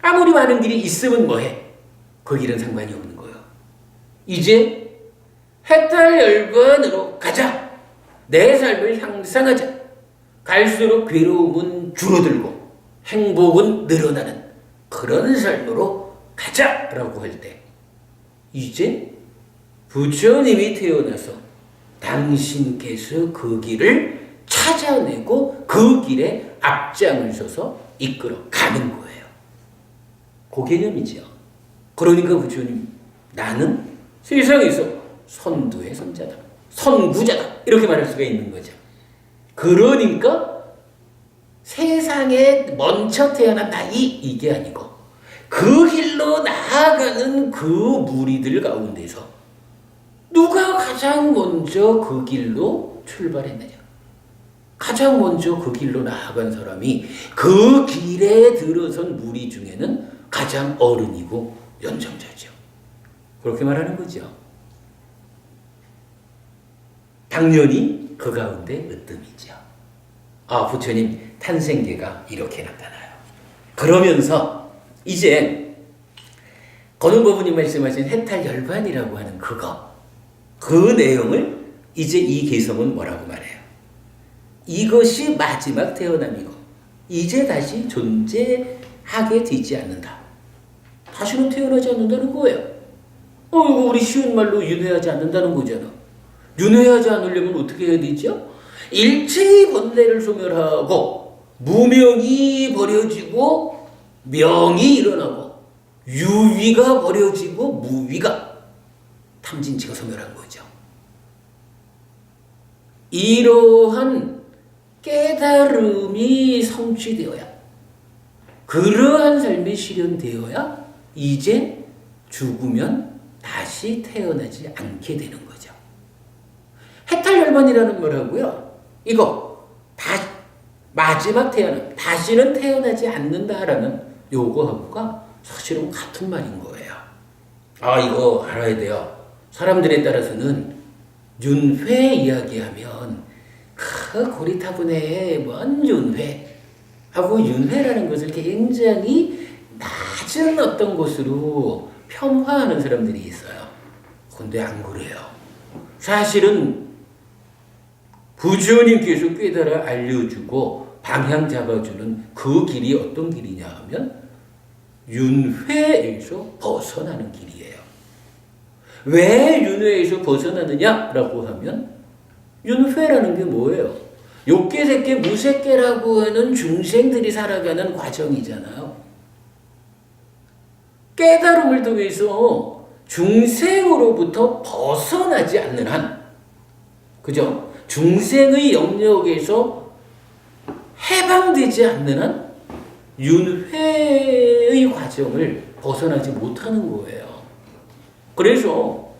아무리 많은 길이 있으면 뭐해? 그 길은 상관이 없는 거예요. 이제 해탈열반으로 가자. 내 삶을 향상하자. 갈수록 괴로움은 줄어들고 행복은 늘어나는 그런 삶으로 가자라고 할 때 이제 부처님이 태어나서 당신께서 그 길을 찾아내고 그 길에 앞장을 서서 이끌어 가는 거예요. 그 개념이죠. 그러니까 부처님, 나는 세상에서 선두의 선자다. 선구자다. 이렇게 말할 수가 있는 거죠. 그러니까 세상에 먼저 태어난 이게 아니고 그 길로 나아가는 그 무리들 가운데서 누가 가장 먼저 그 길로 출발했느냐. 가장 먼저 그 길로 나아간 사람이 그 길에 들어선 무리 중에는 가장 어른이고 연장자죠. 그렇게 말하는 거죠. 당연히 그 가운데 으뜸이죠. 부처님 탄생계가 이렇게 나타나요. 그러면서 이제 거는법부님 말씀하신 해탈열반이라고 하는 그 내용을 이제 이 개성은 뭐라고 말해요? 이것이 마지막 태어남이고 이제 다시 존재하게 되지 않는다. 다시는 태어나지 않는다는 거예요. 이거 우리 쉬운 말로 윤회하지 않는다는 거잖아. 윤회하지 않으려면 어떻게 해야 되죠? 일체의 번뇌를 소멸하고 무명이 버려지고 명이 일어나고 유위가 버려지고 무위가 탐진치가 소멸한 거죠. 이러한 깨달음이 성취되어야, 그러한 삶이 실현되어야 이제 죽으면 다시 태어나지 않게 되는 거죠. 해탈열반이라는 말 하고요, 이거 마지막 태어남, 다시는 태어나지 않는다라는 요거하고가 사실은 같은 말인 거예요. 이거 알아야 돼요. 사람들에 따라서는 윤회 이야기하면 고리타분해, 뭔 윤회 하고, 윤회라는 것을 굉장히 낮은 어떤 것으로 폄하하는 사람들이 있어요. 근데 안 그래요. 사실은 부처님께서 깨달아 알려주고 방향 잡아주는 그 길이 어떤 길이냐 하면 윤회에서 벗어나는 길이에요. 왜 윤회에서 벗어나느냐라고 하면, 윤회라는 게 뭐예요? 욕계색계 무색계라고 하는 중생들이 살아가는 과정이잖아요. 깨달음을 통해서 중생으로부터 벗어나지 않는 한, 그죠? 중생의 영역에서 해방되지 않는 한 윤회의 과정을 벗어나지 못하는 거예요. 그래서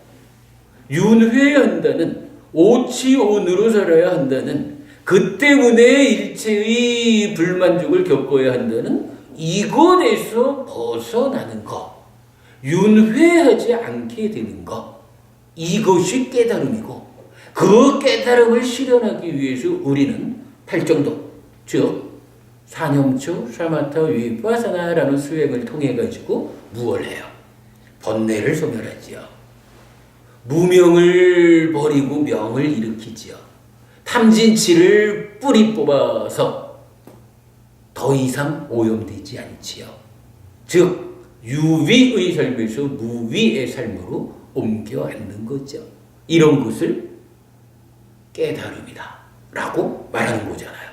윤회한다는, 오치온으로 살아야 한다는, 그 때문에 일체의 불만족을 겪어야 한다는 이것에서 벗어나는 것, 윤회하지 않게 되는 것, 이것이 깨달음이고, 그 깨달음을 실현하기 위해서 우리는 팔정도, 즉 사념초, 사마타, 위파사나라는 수행을 통해 가지고 무엇을 해요? 번뇌를 소멸하지요. 무명을 버리고 명을 일으키지요. 탐진치를 뿌리 뽑아서 더 이상 오염되지 않지요. 즉 유위의 삶에서 무위의 삶으로 옮겨 앉는 거죠. 이런 것을 깨달음이다 라고 말하는 거잖아요.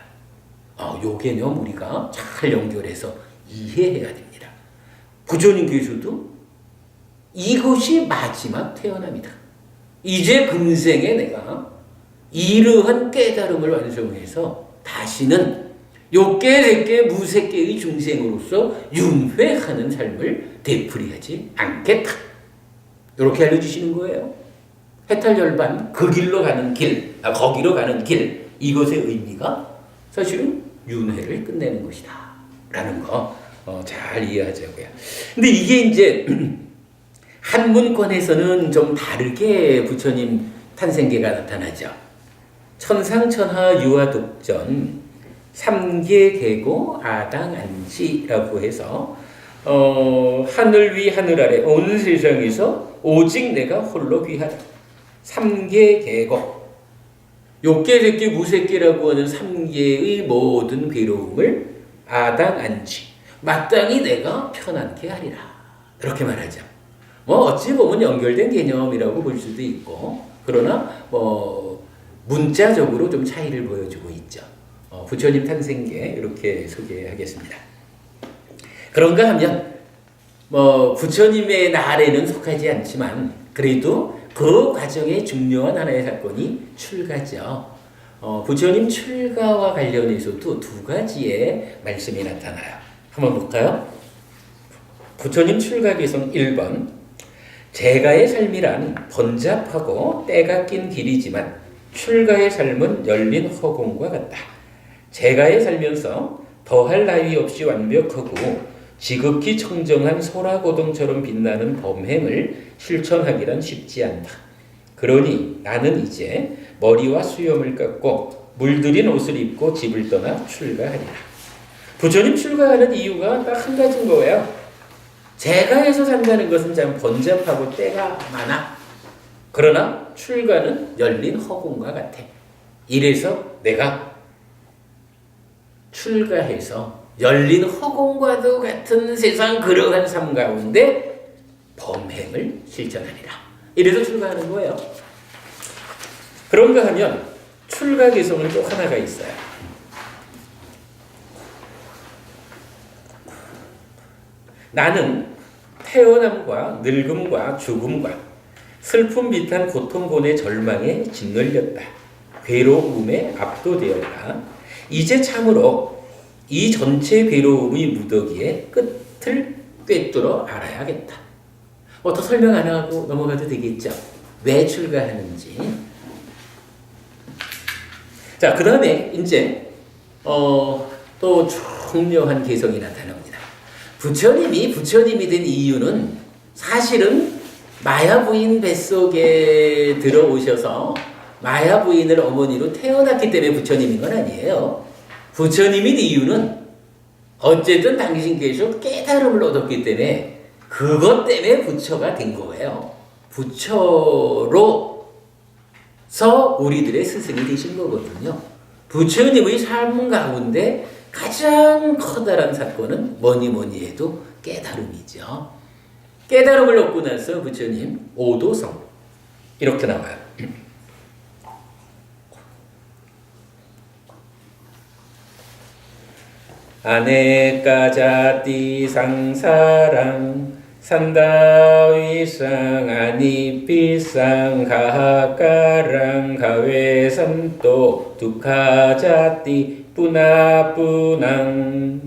요 개념 우리가 잘 연결해서 이해해야 됩니다. 부처님께서도 이것이 마지막 태어남이다. 이제 금생에 내가 이러한 깨달음을 완성해서 다시는 욕계색계 무색계의 중생으로서 윤회하는 삶을 되풀이하지 않겠다. 이렇게 알려주시는 거예요. 해탈열반, 그 길로 가는 길, 거기로 가는 길, 이것의 의미가 사실은 윤회를 끝내는 것이다 라는 거 잘 이해하자고요. 근데 이게 이제 한문권에서는 좀 다르게 부처님 탄생계가 나타나죠. 천상천하 유아독전 삼계계고 아당안지라고 해서 하늘 위 하늘 아래 온 세상에서 오직 내가 홀로 귀하다. 삼계계고, 욕계색계 무색계라고 하는 삼계의 모든 괴로움을 아당안지, 마땅히 내가 편안케 하리라, 이렇게 말하죠. 어찌 보면 연결된 개념이라고 볼 수도 있고, 그러나 문자적으로 좀 차이를 보여주고 있죠. 부처님 탄생계 이렇게 소개하겠습니다. 그런가 하면 부처님의 날에는 속하지 않지만 그래도 그 과정의 중요한 하나의 사건이 출가죠. 부처님 출가와 관련해서도 두 가지의 말씀이 나타나요. 한번 볼까요? 부처님 출가 개성 1번. 제가의 삶이란 번잡하고 때가 낀 길이지만 출가의 삶은 열린 허공과 같다. 제가에 살면서 더할 나위 없이 완벽하고 지극히 청정한 소라고동처럼 빛나는 범행을 실천하기란 쉽지 않다. 그러니 나는 이제 머리와 수염을 깎고 물들인 옷을 입고 집을 떠나 출가하리라. 부처님 출가하는 이유가 딱 한 가지인 거예요. 제가에서 산다는 것은 참 번잡하고 때가 많아. 그러나 출가는 열린 허공과 같아. 이래서 내가 출가해서 열린 허공과도 같은 세상 그러한 삶 가운데 범행을 실천하리라. 이래서 출가하는 거예요. 그런가 하면 출가 개성은 또 하나가 있어요. 나는 태어남과 늙음과 죽음과 슬픔 비탄 고통곤의 절망에 짓눌렸다. 괴로움에 압도되었다. 이제 참으로 이 전체 괴로움의 무더기의 끝을 꿰뚫어 알아야겠다. 더 설명 안 하고 넘어가도 되겠죠? 왜 출가하는지. 자, 그 다음에 이제 또 중요한 개성이 나타납니다. 부처님이 된 이유는 사실은 마야 부인 뱃속에 들어오셔서 마야 부인을 어머니로 태어났기 때문에 부처님인 건 아니에요. 부처님이 된 이유는 어쨌든 당신께서 깨달음을 얻었기 때문에 그것 때문에 부처가 된 거예요. 부처로서 우리들의 스승이 되신 거거든요. 부처님의 삶 가운데 가장 커다란 사건은 뭐니 해도 깨달음이죠. 깨달음을 얻고 나서 부처님 오도성 이렇게 나와요. 아네까자띠 상사랑 산다위상 아니피상 가하까랑 가외삼도 두카자띠 뿌나뿌낭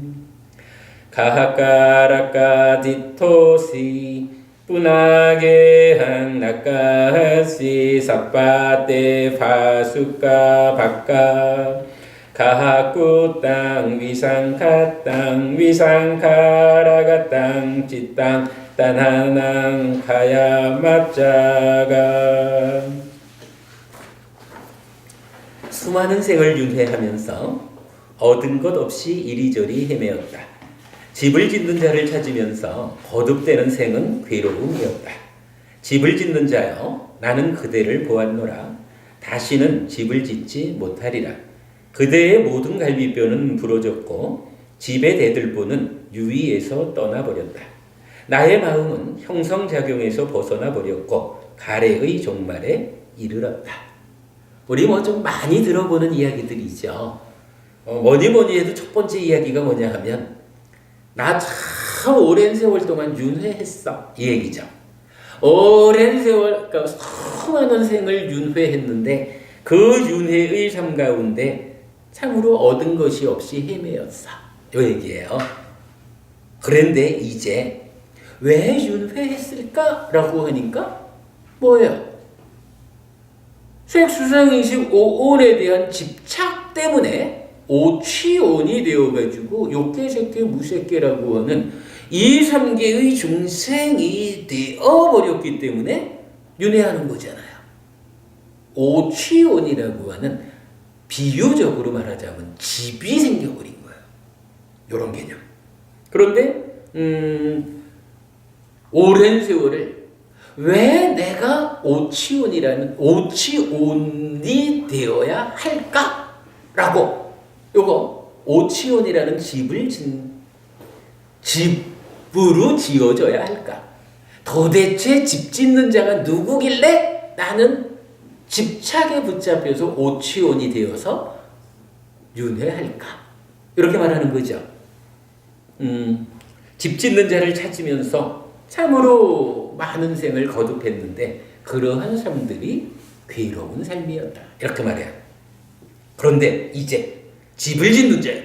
가하까라까디토시 뿌나게한 나까하시 사빠떼 파수까 바까 가하꾸 땅 위상카 땅 위상카라가 땅 찌땅 딴하낭 가야맞자가 수많은 생을 윤회하면서 얻은 것 없이 이리저리 헤매었다. 집을 짓는 자를 찾으면서 거듭되는 생은 괴로움이었다. 집을 짓는 자여 나는 그대를 보았노라. 다시는 집을 짓지 못하리라. 그대의 모든 갈비뼈는 부러졌고 집의 대들보는 유위에서 떠나버렸다. 나의 마음은 형성작용에서 벗어나 버렸고 가래의 종말에 이르렀다. 우리 좀 많이 들어보는 이야기들이죠. 뭐니 해도 첫 번째 이야기가 뭐냐 하면 나 참 오랜 세월 동안 윤회했어 이 얘기죠. 오랜 세월, 그러니까 수많은 생을 윤회했는데 그 윤회의 삶 가운데 참으로 얻은 것이 없이 헤매었어. 이 얘기예요. 그런데 이제 왜 윤회했을까라고 하니까 뭐예요? 색수상인식 오온에 대한 집착 때문에 오취온이 되어가지고 욕계색계 무색계라고 하는 이 3계의 중생이 되어버렸기 때문에 윤회하는 거잖아요. 오취온이라고 하는 비유적으로 말하자면 집이 생겨버린 거예요. 이런 개념. 그런데 오랜 세월을 왜 내가 오취온이 되어야 할까라고 요거 오취온이라는 집으로 지어져야 할까? 도대체 집 짓는 자가 누구길래 나는 집착에 붙잡혀서 오취온이 되어서 윤회할까? 이렇게 말하는 거죠. 집 짓는 자를 찾으면서 참으로 많은 생을 거듭했는데 그러한 삶들이 괴로운 삶이었다. 이렇게 말해요. 그런데 이제 집을 짓는 자여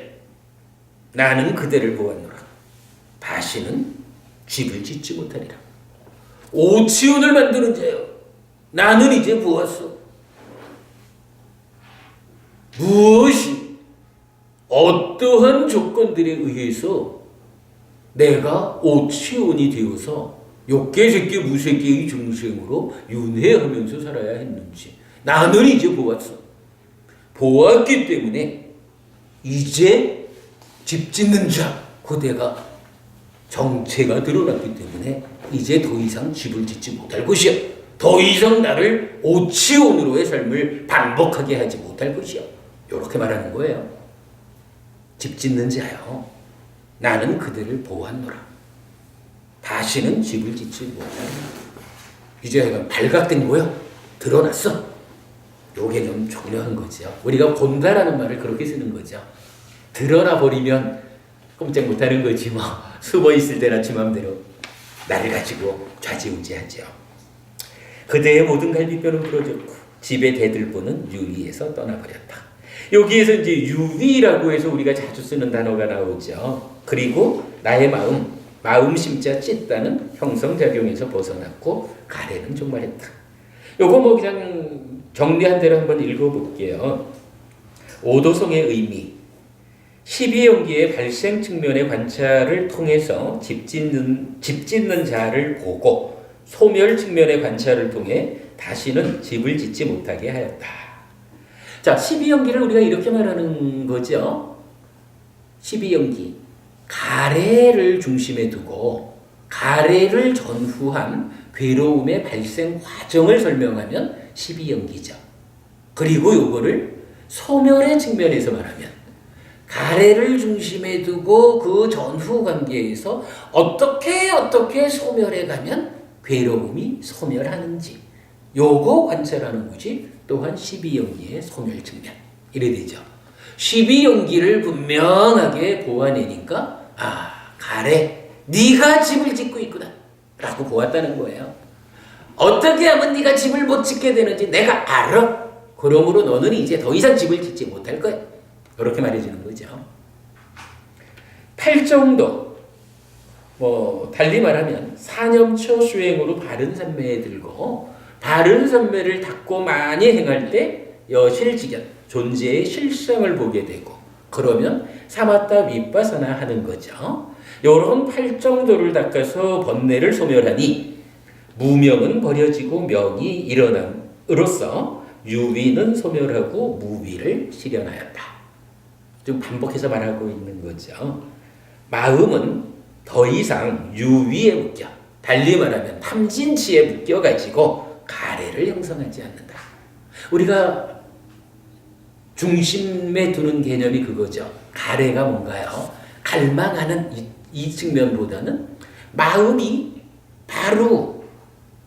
나는 그대를 보았노라. 다시는 집을 짓지 못하리라. 오취온을 만드는 자여 나는 이제 보았어. 무엇이 어떠한 조건들에 의해서 내가 오취온이 되어서 욕계색계 무색계의 중생으로 윤회하면서 살아야 했는지 나는 이제 보았어. 보았기 때문에 이제 집 짓는 자 그대가 정체가 드러났기 때문에 이제 더 이상 집을 짓지 못할 것이야. 더 이상 나를 오취온으로의 삶을 반복하게 하지 못할 것이야. 이렇게 말하는 거예요. 집 짓는 자요 나는 그대를 보았노라. 다시는 집을 짓지 못한다. 이제 발각된 거요. 드러났어. 요 개념 중요한 거죠. 우리가 본다라는 말을 그렇게 쓰는 거죠. 드러나 버리면 꼼짝 못하는 거지 뭐. 숨어 있을 때나 지 맘대로 나를 가지고 좌지우지하죠. 그대의 모든 갈비뼈는 부러졌고 집의 대들보는 유위에서 떠나버렸다. 여기에서 이제 유위라고 해서 우리가 자주 쓰는 단어가 나오죠. 그리고 나의 마음 심자 찢다는 형성작용에서 벗어났고 가래는 종말했다. 요거 뭐 그냥 정리한 대로 한번 읽어볼게요. 오도성의 의미. 12연기의 발생 측면의 관찰을 통해서 집 짓는 자를 보고 소멸 측면의 관찰을 통해 다시는 집을 짓지 못하게 하였다. 자, 12연기를 우리가 이렇게 말하는 거죠. 12연기. 가래를 중심에 두고 가래를 전후한 괴로움의 발생 과정을 설명하면 12연기죠. 그리고 요거를 소멸의 측면에서 말하면 가래를 중심에 두고 그 전후 관계에서 어떻게 소멸해 가면 괴로움이 소멸하는지 요거 관찰하는 것이 또한 12연기의 소멸 측면. 이래 되죠. 12연기를 분명하게 보아내니까 가래 네가 집을 짓고 있구나 라고 보았다는 거예요. 어떻게 하면 네가 집을 못 짓게 되는지 내가 알아. 그러므로 너는 이제 더 이상 집을 짓지 못할 거야. 이렇게 말해주는 거죠. 팔정도, 달리 말하면 사념처 수행으로 바른 삼매에 들고 바른 삼매를 닦고 많이 행할 때 여실지견, 존재의 실상을 보게 되고 그러면 사마타 윗바사나 하는 거죠. 요런 팔정도를 닦아서 번뇌를 소멸하니 무명은 버려지고 명이 일어남으로써 유위는 소멸하고 무위를 실현하였다. 좀 반복해서 말하고 있는 거죠. 마음은 더 이상 유위에 묶여, 달리 말하면 탐진치에 묶여가지고 가래를 형성하지 않는다. 우리가 중심에 두는 개념이 그거죠. 가래가 뭔가요? 갈망하는 이 측면보다는 마음이 바로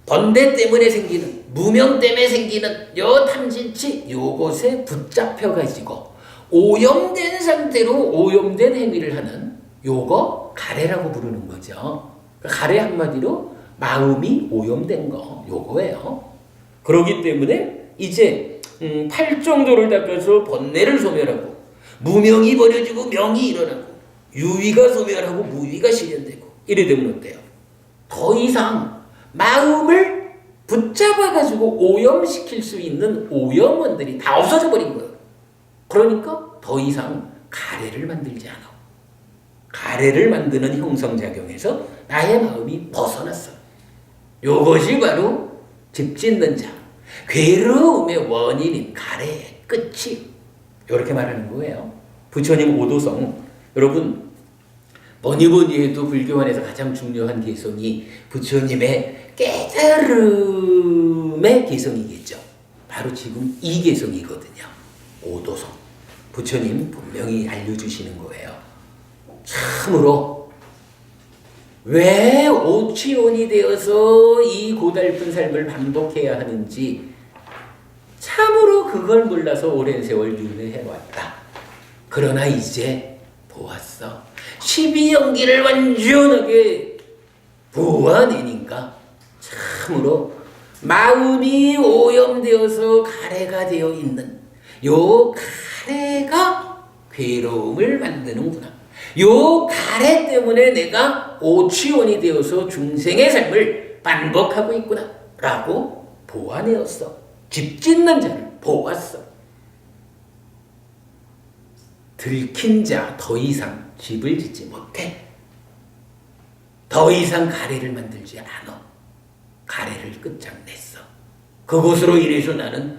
번뇌 때문에 생기는, 무명 때문에 생기는 요 탐진치 요것에 붙잡혀가지고 오염된 상태로 오염된 행위를 하는 요거 가래라고 부르는 거죠. 가래 한마디로 마음이 오염된 거 요거예요. 그렇기 때문에 이제 팔정도를 닦아서 번뇌를 소멸하고 무명이 버려지고 명이 일어나고 유위가 소멸하고 무위가 실현되고 이래 되면 어때요? 더 이상 마음을 붙잡아가지고 오염시킬 수 있는 오염원들이 다 없어져 버린 거예요. 그러니까 더 이상 가래를 만들지 않아. 가래를 만드는 형성작용에서 나의 마음이 벗어났어. 요것이 바로 집 짓는 자, 괴로움의 원인인 가래의 끝이 이렇게 말하는 거예요. 부처님 오도성, 여러분 뭐니 해도 불교 안에서 가장 중요한 개성이 부처님의 깨달음의 개성이겠죠. 바로 지금 이 개성이거든요. 오도성. 부처님 분명히 알려주시는 거예요. 참으로 왜 오치원이 되어서 이 고달픈 삶을 반복해야 하는지 참으로 그걸 몰라서 오랜 세월 윤회해왔다. 그러나 이제 보았어. 12연기를 완전하게 보아내니까 참으로 마음이 오염되어서 가래가 되어 있는 요 가래가 괴로움을 만드는구나. 요 가래 때문에 내가 오치원이 되어서 중생의 삶을 반복하고 있구나 라고 보아내었어. 집 짓는 자를 보았어. 들킨 자 더 이상 집을 짓지 못해. 더 이상 가래를 만들지 않아. 가래를 끝장냈어. 그것으로 인해서 나는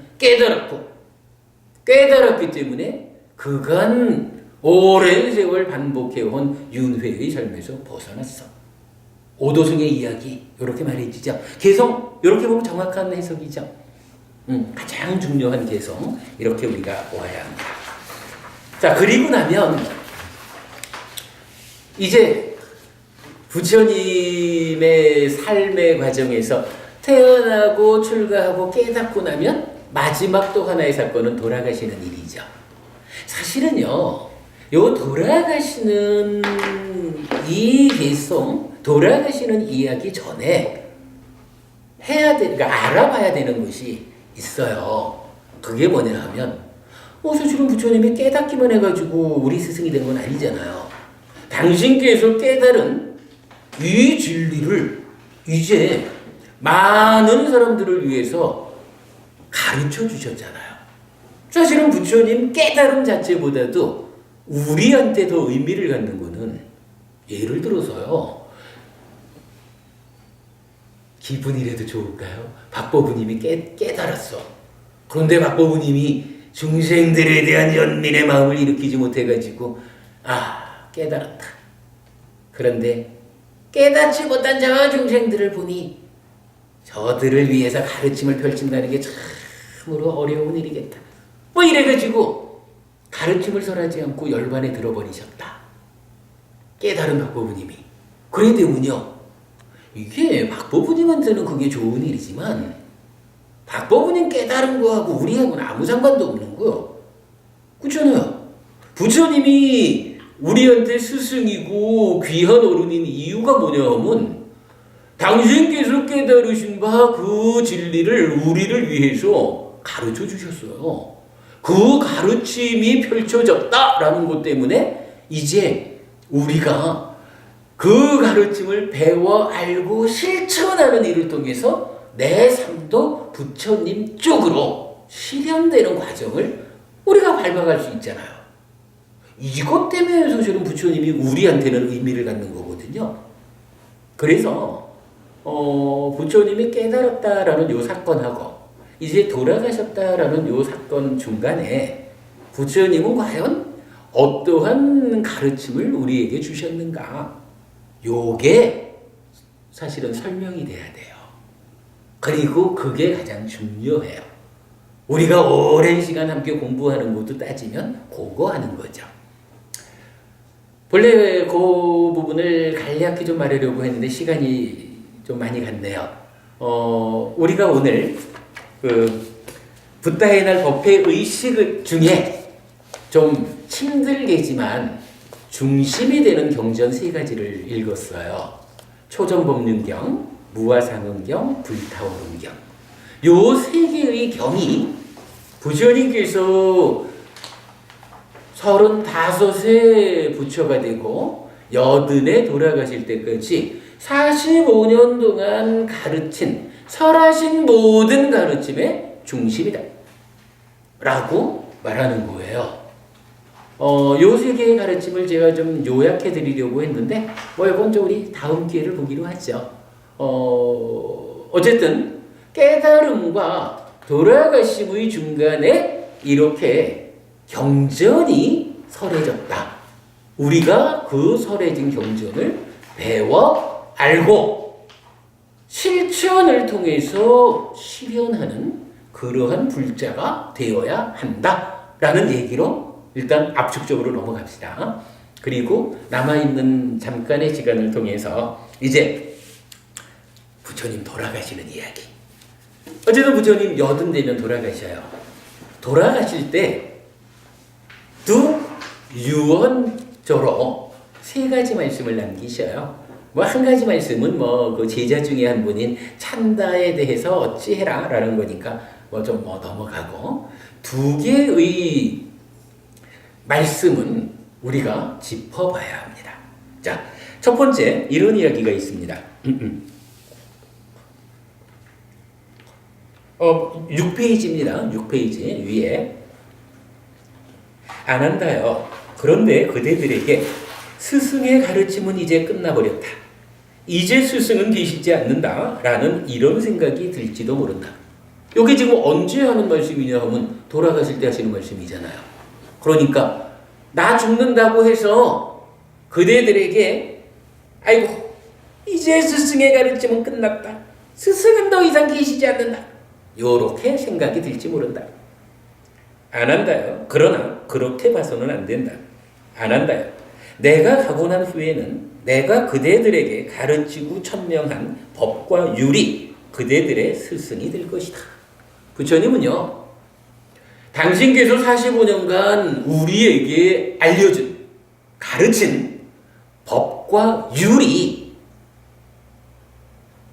깨달았기 때문에 그간 오랜 세월 반복해온 윤회의 삶에서 벗어났어. 오도승의 이야기 이렇게 말해지죠. 개성 이렇게 보면 정확한 해석이죠. 가장 중요한 개성 이렇게 우리가 와야 합니다. 자, 그리고 나면 이제 부처님의 삶의 과정에서 태어나고 출가하고 깨닫고 나면 마지막 또 하나의 사건은 돌아가시는 일이죠. 사실은요, 요 돌아가시는 이 개성, 돌아가시는 이야기 전에 그러니까 알아봐야 되는 것이 있어요. 그게 뭐냐 하면, 사실은 부처님이 깨닫기만 해가지고 우리 스승이 된 건 아니잖아요. 당신께서 깨달은 이 진리를 이제 많은 사람들을 위해서 가르쳐 주셨잖아요. 사실은 부처님 깨달음 자체보다도 우리한테 더 의미를 갖는 거는, 예를 들어서요, 기분이라도 좋을까요? 박보부님이 깨달았어. 그런데 박보부님이 중생들에 대한 연민의 마음을 일으키지 못해가지고 깨달았다. 그런데 깨닫지 못한 저 중생들을 보니 저들을 위해서 가르침을 펼친다는 게 참으로 어려운 일이겠다. 이래가지고 가르침을 설하지 않고 열반에 들어버리셨다. 깨달은 박보부님이. 그래 때문이요. 이게 박보부님한테는 그게 좋은 일이지만 박보부님 깨달은 거하고 우리하고는 아무 상관도 없는 거요. 그렇잖아요. 부처님이 우리한테 스승이고 귀한 어른인 이유가 뭐냐 하면, 당신께서 깨달으신 바 그 진리를 우리를 위해서 가르쳐 주셨어요. 그 가르침이 펼쳐졌다라는 것 때문에 이제 우리가 그 가르침을 배워 알고 실천하는 일을 통해서 내 삶도 부처님 쪽으로 실현되는 과정을 우리가 밟아갈 수 있잖아요. 이것 때문에 사실은 부처님이 우리한테는 의미를 갖는 거거든요. 그래서 부처님이 깨달았다라는 요 사건하고 이제 돌아가셨다라는 요 사건 중간에 부처님은 과연 어떠한 가르침을 우리에게 주셨는가? 요게 사실은 설명이 돼야 돼요. 그리고 그게 가장 중요해요. 우리가 오랜 시간 함께 공부하는 것도 따지면 그거 하는 거죠. 본래 그 부분을 간략히 좀 말하려고 했는데 시간이 좀 많이 갔네요. 우리가 오늘 그 붓다의 날 법회 의식 중에 좀 힘들게지만 중심이 되는 경전 3가지를 읽었어요. 초전법륜경, 무화상응경, 불타오른경. 요 3개의 경이 부처님께서 35세 부처가 되고 80에 돌아가실 때까지 45년 동안 가르친 설하신 모든 가르침의 중심이다 라고 말하는 거예요. 요 3개의 가르침을 제가 좀 요약해 드리려고 했는데 이건 좀 우리 다음 기회를 보기로 하죠. 어쨌든 깨달음과 돌아가심의 중간에 이렇게 경전이 설해졌다. 우리가 그 설해진 경전을 배워 알고 실천을 통해서 실현하는 그러한 불자가 되어야 한다라는 얘기로 일단 압축적으로 넘어갑시다. 그리고 남아있는 잠깐의 시간을 통해서 이제 부처님 돌아가시는 이야기. 어쨌든 부처님 80 되면 돌아가셔요. 돌아가실 때도 유언조로 3가지 말씀을 남기셔요. 한 가지 말씀은 그 제자 중에 한 분인 찬다에 대해서 어찌해라 라는 거니까 좀 넘어가고, 2개의 말씀은 우리가 짚어봐야 합니다. 자, 첫 번째 이런 이야기가 있습니다. 6페이지입니다. 6페이지 위에 안 한다요. 그런데 그대들에게 스승의 가르침은 이제 끝나버렸다. 이제 스승은 계시지 않는다. 라는 이런 생각이 들지도 모른다. 이게 지금 언제 하는 말씀이냐 하면 돌아가실 때 하시는 말씀이잖아요. 그러니까 나 죽는다고 해서 그대들에게 아이고 이제 스승의 가르침은 끝났다. 스승은 더 이상 계시지 않는다. 요렇게 생각이 들지 모른다. 안 한다요. 그러나 그렇게 봐서는 안 된다. 안 한다요. 내가 가고 난 후에는 내가 그대들에게 가르치고 천명한 법과 율이 그대들의 스승이 될 것이다. 부처님은요, 당신께서 45년간 우리에게 알려준, 가르친 법과 율이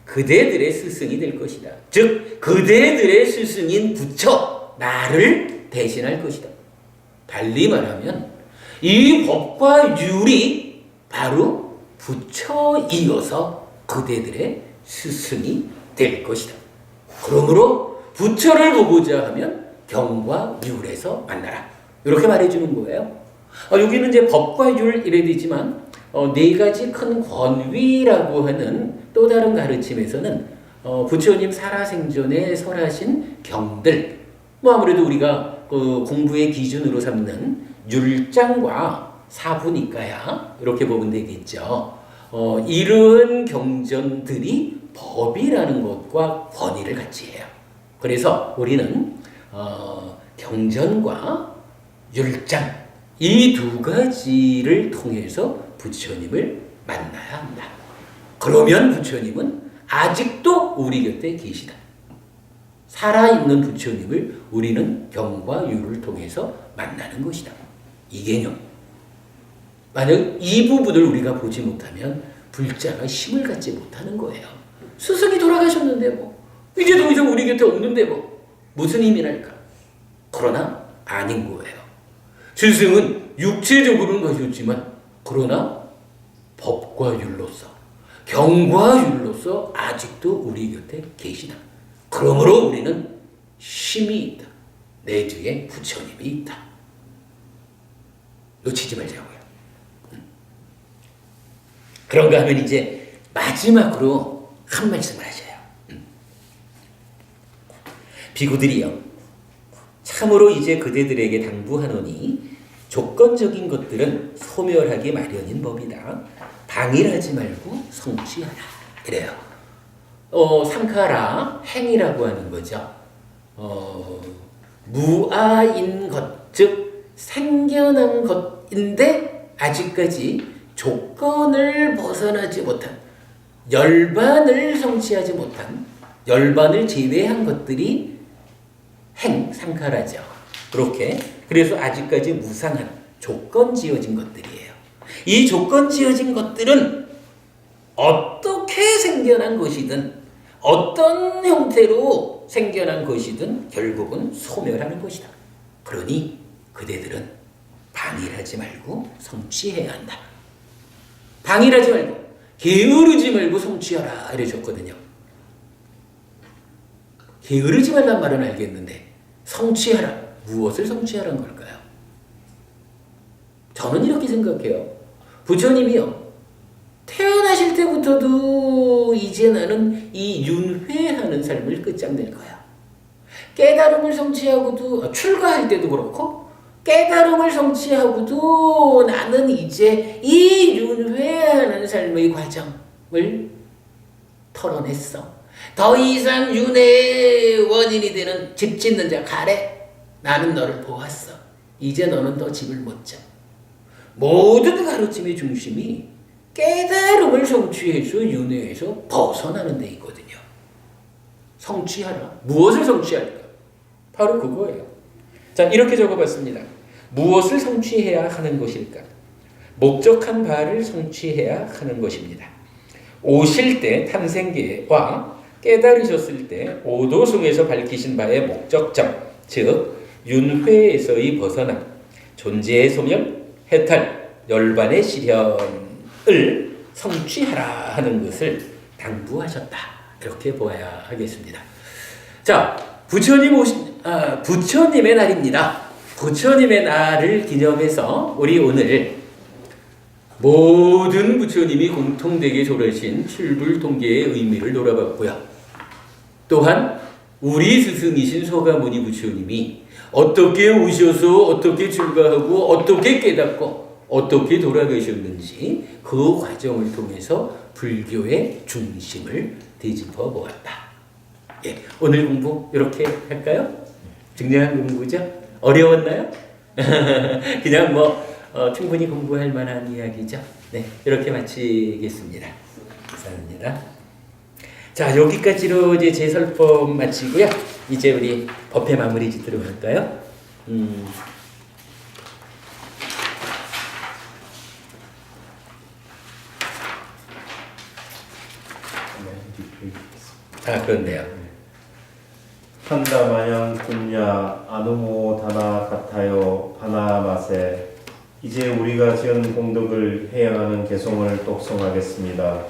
그대들의 스승이 될 것이다. 즉, 그대들의 스승인 부처, 나를 대신할 것이다. 달리 말하면 이 법과 율이 바로 부처이어서 그대들의 스승이 될 것이다. 그러므로 부처를 보고자 하면 경과 율에서 만나라. 이렇게 말해주는 거예요. 여기는 이제 법과 율 이래 되지만 네 가지 큰 권위라고 하는 또 다른 가르침에서는 부처님 살아생전에 설하신 경들, 뭐 아무래도 우리가 그 공부의 기준으로 삼는 율장과 사부니까야 이렇게 보면 되겠죠. 이런 경전들이 법이라는 것과 권위를 같이 해요. 그래서 우리는 경전과 율장 이 두 가지를 통해서 부처님을 만나야 한다. 그러면 부처님은 아직도 우리 곁에 계시다. 살아있는 부처님을 우리는 경과 율을 통해서 만나는 것이다. 이 개념. 만약 이 부분을 우리가 보지 못하면 불자가 힘을 갖지 못하는 거예요. 스승이 돌아가셨는데 뭐 이제 더 이상 우리 곁에 없는데 뭐 무슨 힘이랄까. 그러나 아닌 거예요. 스승은 육체적으로는 가셨지만 그러나 법과 율로서 경과 율로서 아직도 우리 곁에 계시다. 그러므로 우리는 힘이 있다. 내 뒤에 부처님이 있다. 놓치지 말자고요. 그런가 하면 이제 마지막으로 한 말씀을 하셔요. 비구들이여, 참으로 이제 그대들에게 당부하노니 조건적인 것들은 소멸하기 마련인 법이다. 방일하지 말고 성취하라. 이래요. 상카라, 행이라고 하는 거죠. 무아인 것, 즉 생겨난 것인데 아직까지 조건을 벗어나지 못한, 열반을 성취하지 못한, 열반을 제외한 것들이 행, 상카라죠. 그렇게 그래서 아직까지 무상한 조건 지어진 것들이에요. 이 조건 지어진 것들은 어떻게 생겨난 것이든 어떤 형태로 생겨난 것이든 결국은 소멸하는 것이다. 그러니 그대들은 방일하지 말고 성취해야 한다. 방일하지 말고 게으르지 말고 성취하라 이러셨거든요. 게으르지 말란 말은 알겠는데 성취하라. 무엇을 성취하라는 걸까요? 저는 이렇게 생각해요. 부처님이요, 태어나실 때부터도 이제 나는 이 윤회하는 삶을 끝장낼 거야. 깨달음을 성취하고도, 출가할 때도 그렇고 깨달음을 성취하고도 나는 이제 이 윤회하는 삶의 과정을 털어냈어. 더 이상 윤회의 원인이 되는 집 짓는 자 가래. 나는 너를 보았어. 이제 너는 더 집을 못 져. 모든 가르침의 중심이 깨달음을 성취해서 윤회에서 벗어나는 데 있거든요. 성취하라. 무엇을 성취할까? 바로 그거예요. 자, 이렇게 적어봤습니다. 무엇을 성취해야 하는 것일까? 목적한 바를 성취해야 하는 것입니다. 오실 때 탐생계와 깨달으셨을 때 오도송에서 밝히신 바의 목적점, 즉 윤회에서의 벗어남, 존재의 소멸, 해탈, 열반의 실현을 성취하라 하는 것을 당부하셨다. 이렇게 보아야 하겠습니다. 자, 부처님의 날입니다. 부처님의 날을 기념해서 우리 오늘 모든 부처님이 공통되게 졸하신 출불통계의 의미를 돌아봤고요. 또한 우리 스승이신 서가모니 부처님이 어떻게 오셔서 어떻게 출가하고 어떻게 깨닫고 어떻게 돌아가셨는지 그 과정을 통해서 불교의 중심을 되짚어 보았다. 예, 오늘 공부 이렇게 할까요? 중요한 공부죠? 어려웠나요? 그냥 충분히 공부할 만한 이야기죠. 네, 이렇게 마치겠습니다. 감사합니다. 자, 여기까지로 이제 제설법 마치고요. 이제 우리 법회 마무리 짓도록 할까요? 그런데요. 한다 마냥 군야 아누모 다나 같아요 하나 맛에 이제 우리가 지은 공덕을 해양하는 개송을 독송하겠습니다.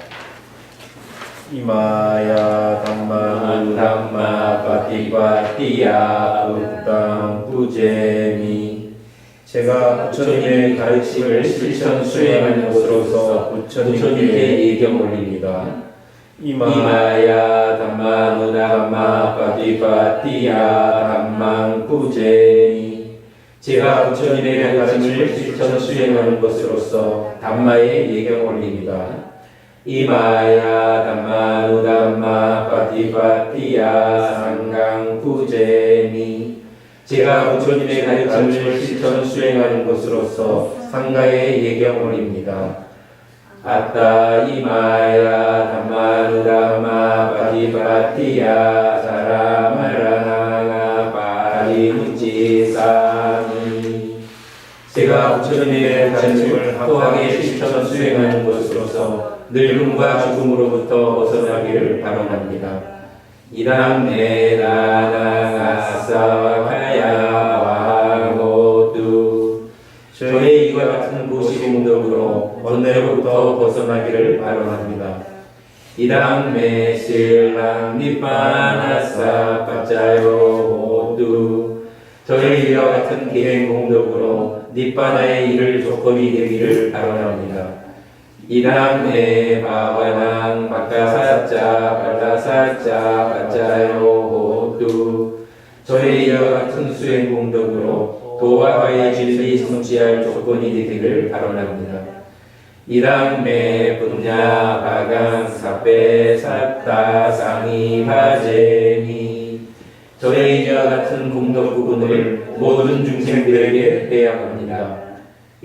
이마야 담마 담마 바티바티야 우땅 부제미 제가 부처님의 가르침을 실천 수행하는 것으로서 부처님께 예경 올립니다. 이마야 담마 담마 바티바티야 담망 부제미 제가 부처님의 가르침을 실천 수행하는 것으로서 담마에 예경 올립니다. 이마야 담마 담마 바티바티야 상강 부제미 제가 부처님의 가르침을 실천 수행하는 것으로서 상가에 예경 올립니다. 아따 이마야 담마 담마 바티바티야 사라마라나가 바리무지사미 제가 부처님의 가르침을 확고하게 실천 수행하는 것으로서 늙음과 죽음으로부터 벗어나기를 바랍니다. 이람네 나나가사와가야와고두 저의 이와 같은 보시공덕으로 번뇌로부터 벗어나기를 바랍니다. 이람네 실랑 니빠나사 빠짜요 호두 저의 이와 같은 기행공덕으로 니빠나의 이를 조건이 되기를 바랍니다. 이람에 바와낭 바카사짜 발라사짜 바짜요 호두 저의 이와 같은 수행 공덕으로 도화의 진리 성취할 조건이 되기를 바랍니다. 이람에 분야 바강 사페 삿다 상이 바제니 저의 이와 같은 공덕 부분을 모든 중생들에게 해야 합니다.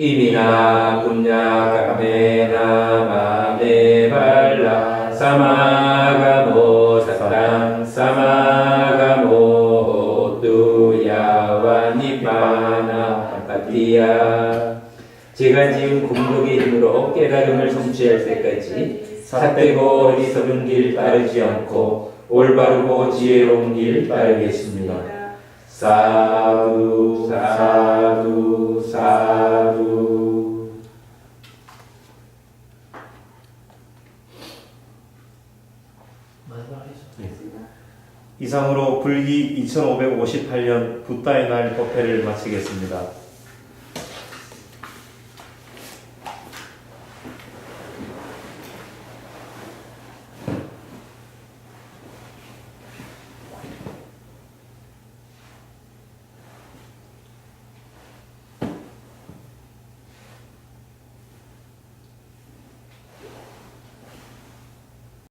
이미나 분야 가메나 마메 발라 사마가모 사탕 사마가모 호두야와 니바나 바티야 제가 지은 공덕의 힘으로 깨달음을 성취할 때까지 삿되고 어리석은 길 따르지 않고 올바르고 지혜로운 길 따르겠습니다. 사두 사두 사두 이상으로 불기 2558년 붓다의 날 법회를 마치겠습니다.